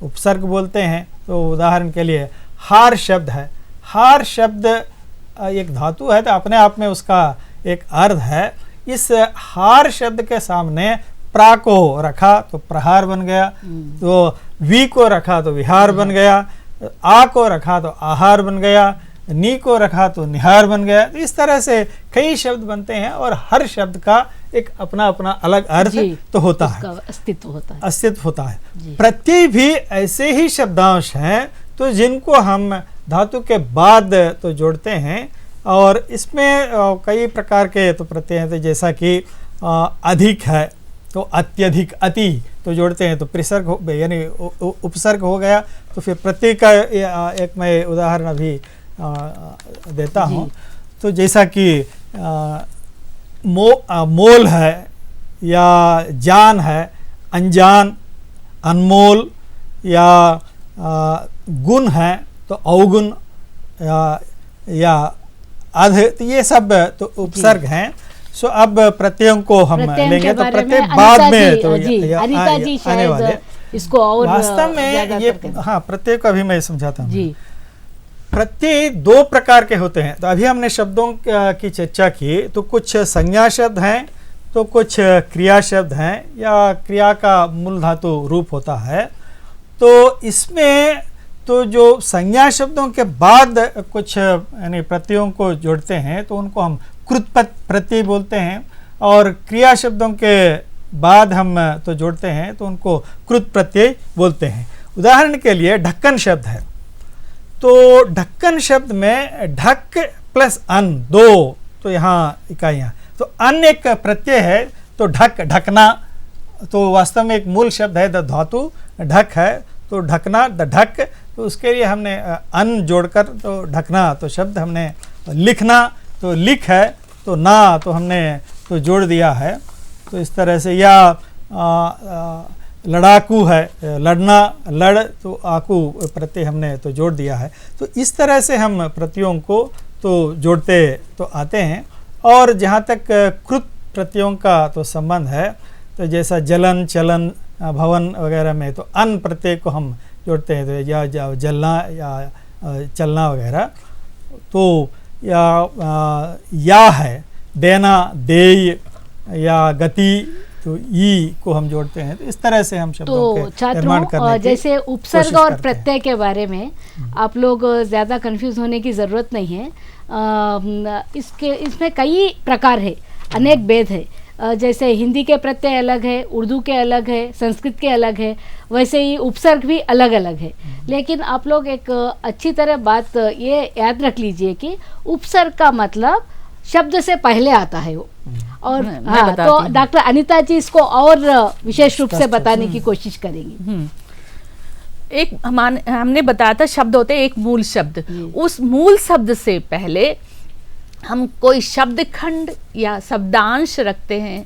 Speaker 3: उपसर्ग बोलते हैं। तो उदाहरण के लिए हार शब्द है, हार शब्द एक धातु है, तो अपने आप में उसका एक अर्थ है। इस हार शब्द के सामने प्रा को रखा तो प्रहार बन गया, तो वी को रखा तो विहार बन गया, आ को रखा तो आहार बन गया, नी को रखा तो निहार बन गया। तो इस तरह से कई शब्द बनते हैं और हर शब्द का एक अपना अपना अलग अर्थ तो होता है, अस्तित्व होता है। प्रत्यय भी ऐसे ही शब्दांश हैं तो जिनको हम धातु के बाद तो जोड़ते हैं, और इसमें कई प्रकार के तो प्रत्यय हैं। तो जैसा कि अधिक है तो अत्यधिक, अति तो जोड़ते हैं तो प्रिसर्ग यानी उपसर्ग हो गया। तो फिर प्रत्यय का एक मैं उदाहरण अभी देता हूँ। तो जैसा कि मोल है या जान है, अनजान, अनमोल, या गुण है तो अवगुण या अध, तो ये सब तो उपसर्ग हैं। सो अब प्रत्ययों को हम लेंगे तो प्रत्यय बाद में तो आने वाले
Speaker 2: इसको और
Speaker 3: वास्तव में ये प्रत्यय को अभी मैं समझाता हूँ। प्रत्यय दो प्रकार के होते हैं। तो अभी हमने शब्दों की चर्चा की, तो कुछ संज्ञा शब्द हैं तो कुछ क्रिया शब्द हैं, या क्रिया का मूल धातु रूप होता है। तो इसमें तो जो संज्ञा शब्दों के बाद कुछ यानी प्रत्ययों को जोड़ते हैं तो उनको हम कृत प्रत्यय बोलते हैं, और क्रिया शब्दों के बाद हम तो जोड़ते हैं तो उनको कृत प्रत्यय बोलते हैं। उदाहरण के लिए ढक्कन शब्द है, तो ढक्कन शब्द में ढक प्लस अन, दो तो यहाँ इकाइयाँ, तो अन एक प्रत्यय है, तो ढक, ढकना, तो वास्तव में एक मूल शब्द है, द धातु ढक है, तो ढकना, द ढक, तो उसके लिए हमने अन जोड़कर तो ढकना तो शब्द हमने, लिखना तो लिख है, तो ना तो हमने तो जोड़ दिया है। तो इस तरह से, या लड़ाकू है, लड़ना, लड़, तो आकू प्रत्यय हमने तो जोड़ दिया है। तो इस तरह से हम प्रत्ययों को तो जोड़ते तो आते हैं। और जहाँ तक कृत प्रत्ययों का तो संबंध है, तो जैसा जलन, चलन, भवन वगैरह में तो अन प्रत्यय को हम जोड़ते हैं, तो या जलना या चलना वगैरह। तो या है, देना, देय, या गति, तो ई को हम जोड़ते हैं। तो इस तरह से हम शब्दों के निर्माण करने की
Speaker 2: जैसे उपसर्ग और प्रत्यय के बारे में आप लोग ज़्यादा कंफ्यूज होने की ज़रूरत नहीं है। इसमें कई प्रकार है, अनेक भेद है। जैसे हिंदी के प्रत्यय अलग है, उर्दू के अलग है, संस्कृत के अलग है, वैसे ही उपसर्ग भी अलग अलग है। लेकिन आप लोग एक अच्छी तरह बात ये याद रख लीजिए कि उपसर्ग का मतलब शब्द से पहले आता है वो। और हाँ, तो डॉक्टर अनीता जी इसको और विशेष रूप से बताने की कोशिश करेंगी।
Speaker 4: एक हमने बताया था शब्द होते हैं एक मूल शब्द, उस मूल शब्द से पहले हम कोई शब्द खंड या शब्दांश रखते हैं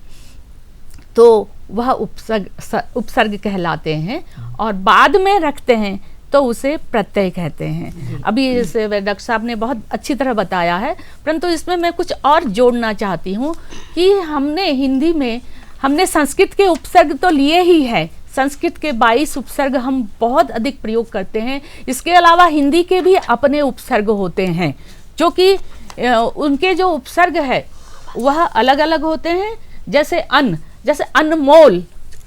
Speaker 4: तो वह उपसर्ग कहलाते हैं, और बाद में रखते हैं तो उसे प्रत्यय कहते हैं। अभी जैसे डॉक्टर साहब ने बहुत अच्छी तरह बताया है, परंतु इसमें मैं कुछ और जोड़ना चाहती हूँ कि हमने हिंदी में हमने संस्कृत के उपसर्ग तो लिए ही है, संस्कृत के 22 उपसर्ग हम बहुत अधिक प्रयोग करते हैं। इसके अलावा हिंदी के भी अपने उपसर्ग होते हैं, जो कि उनके जो उपसर्ग है वह अलग अलग होते हैं। जैसे अनमोल,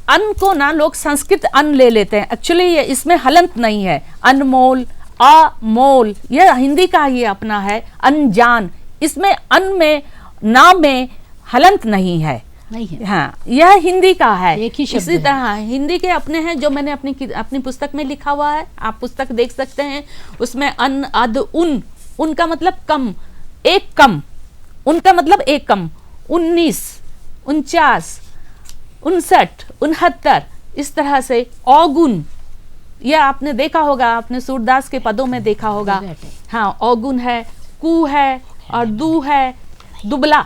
Speaker 4: अन को ना लोग संस्कृत अन ले लेते हैं, एक्चुअली ये इसमें हलंत नहीं है। अनमोल, अमोल, यह हिंदी का ही अपना है। अनजान, इसमें अन में, नाम में हलंत नहीं है,
Speaker 2: नहीं है।
Speaker 4: हाँ, यह हिंदी का है।
Speaker 2: एक ही शब्द
Speaker 4: इसी तरह हिंदी के अपने हैं, जो मैंने अपनी पुस्तक में लिखा हुआ है, आप पुस्तक देख सकते हैं। उसमें अन, अद, उन, उनका मतलब कम, एक कम, उनका मतलब एक कम, 19, 49, 59, 69, इस तरह से। औगुन, यह आपने देखा होगा, आपने सूरदास के पदों में देखा होगा। हाँ, औगुन है, कु है, और दू है, दुबला।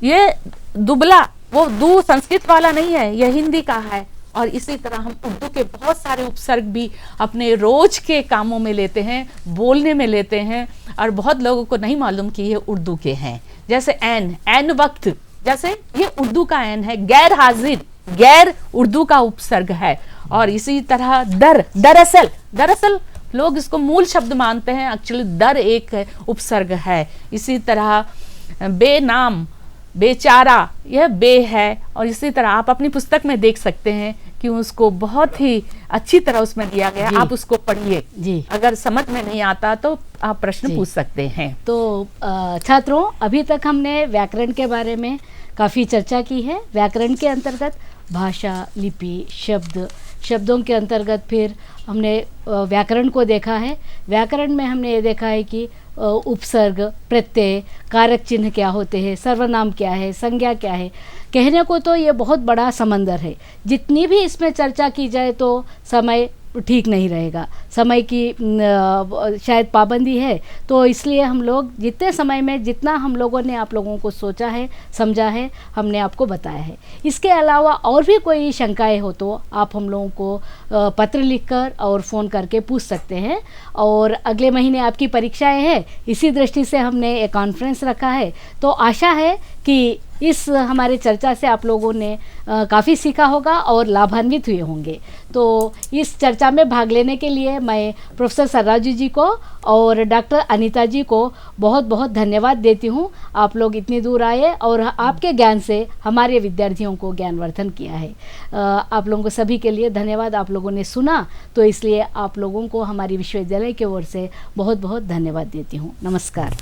Speaker 4: ये दुबला, वो दू संस्कृत वाला नहीं है, यह हिंदी का है। और इसी तरह हम उर्दू के बहुत सारे उपसर्ग भी अपने रोज के कामों में लेते हैं, बोलने में लेते हैं, और बहुत लोगों को नहीं मालूम कि ये उर्दू के हैं। जैसे ऐन वक्त, जैसे ये उर्दू का ऐन है। गैर हाजिर, गैर उर्दू का उपसर्ग है। और इसी तरह दरअसल लोग इसको मूल शब्द मानते हैं, एक्चुअली दर एक उपसर्ग है। इसी तरह बेनाम, बेचारा, यह बे है। और इसी तरह आप अपनी पुस्तक में देख सकते हैं कि उसको बहुत ही अच्छी तरह उसमें दिया गया, आप उसको पढ़िए जी। अगर समझ में नहीं आता तो आप प्रश्न पूछ सकते हैं।
Speaker 2: तो छात्रों, अभी तक हमने व्याकरण के बारे में काफ़ी चर्चा की है। व्याकरण के अंतर्गत भाषा, लिपि, शब्दों के अंतर्गत फिर हमने व्याकरण को देखा है। व्याकरण में हमने ये देखा है कि उपसर्ग, प्रत्यय, कारक चिन्ह क्या होते हैं, सर्वनाम क्या है, संज्ञा क्या है। कहने को तो ये बहुत बड़ा समंदर है, जितनी भी इसमें चर्चा की जाए तो समय ठीक नहीं रहेगा। समय की शायद पाबंदी है, तो इसलिए हम लोग जितने समय में जितना हम लोगों ने आप लोगों को सोचा है, समझा है, हमने आपको बताया है। इसके अलावा और भी कोई शंकाएं हो तो आप हम लोगों को पत्र लिखकर और फ़ोन करके पूछ सकते हैं। और अगले महीने आपकी परीक्षाएं हैं, इसी दृष्टि से हमने एक कॉन्फ्रेंस रखा है। तो आशा है कि इस हमारे चर्चा से आप लोगों ने काफ़ी सीखा होगा और लाभान्वित हुए होंगे। तो इस चर्चा में भाग लेने के लिए मैं प्रोफेसर सर्राजू जी को और डॉक्टर अनीता जी को बहुत बहुत धन्यवाद देती हूँ। आप लोग इतनी दूर आए और आपके ज्ञान से हमारे विद्यार्थियों को ज्ञानवर्धन किया है। आप लोगों को सभी के लिए धन्यवाद। आप लोगों ने सुना, तो इसलिए आप लोगों को हमारी विश्वविद्यालय की ओर से बहुत बहुत धन्यवाद देती हूँ। नमस्कार।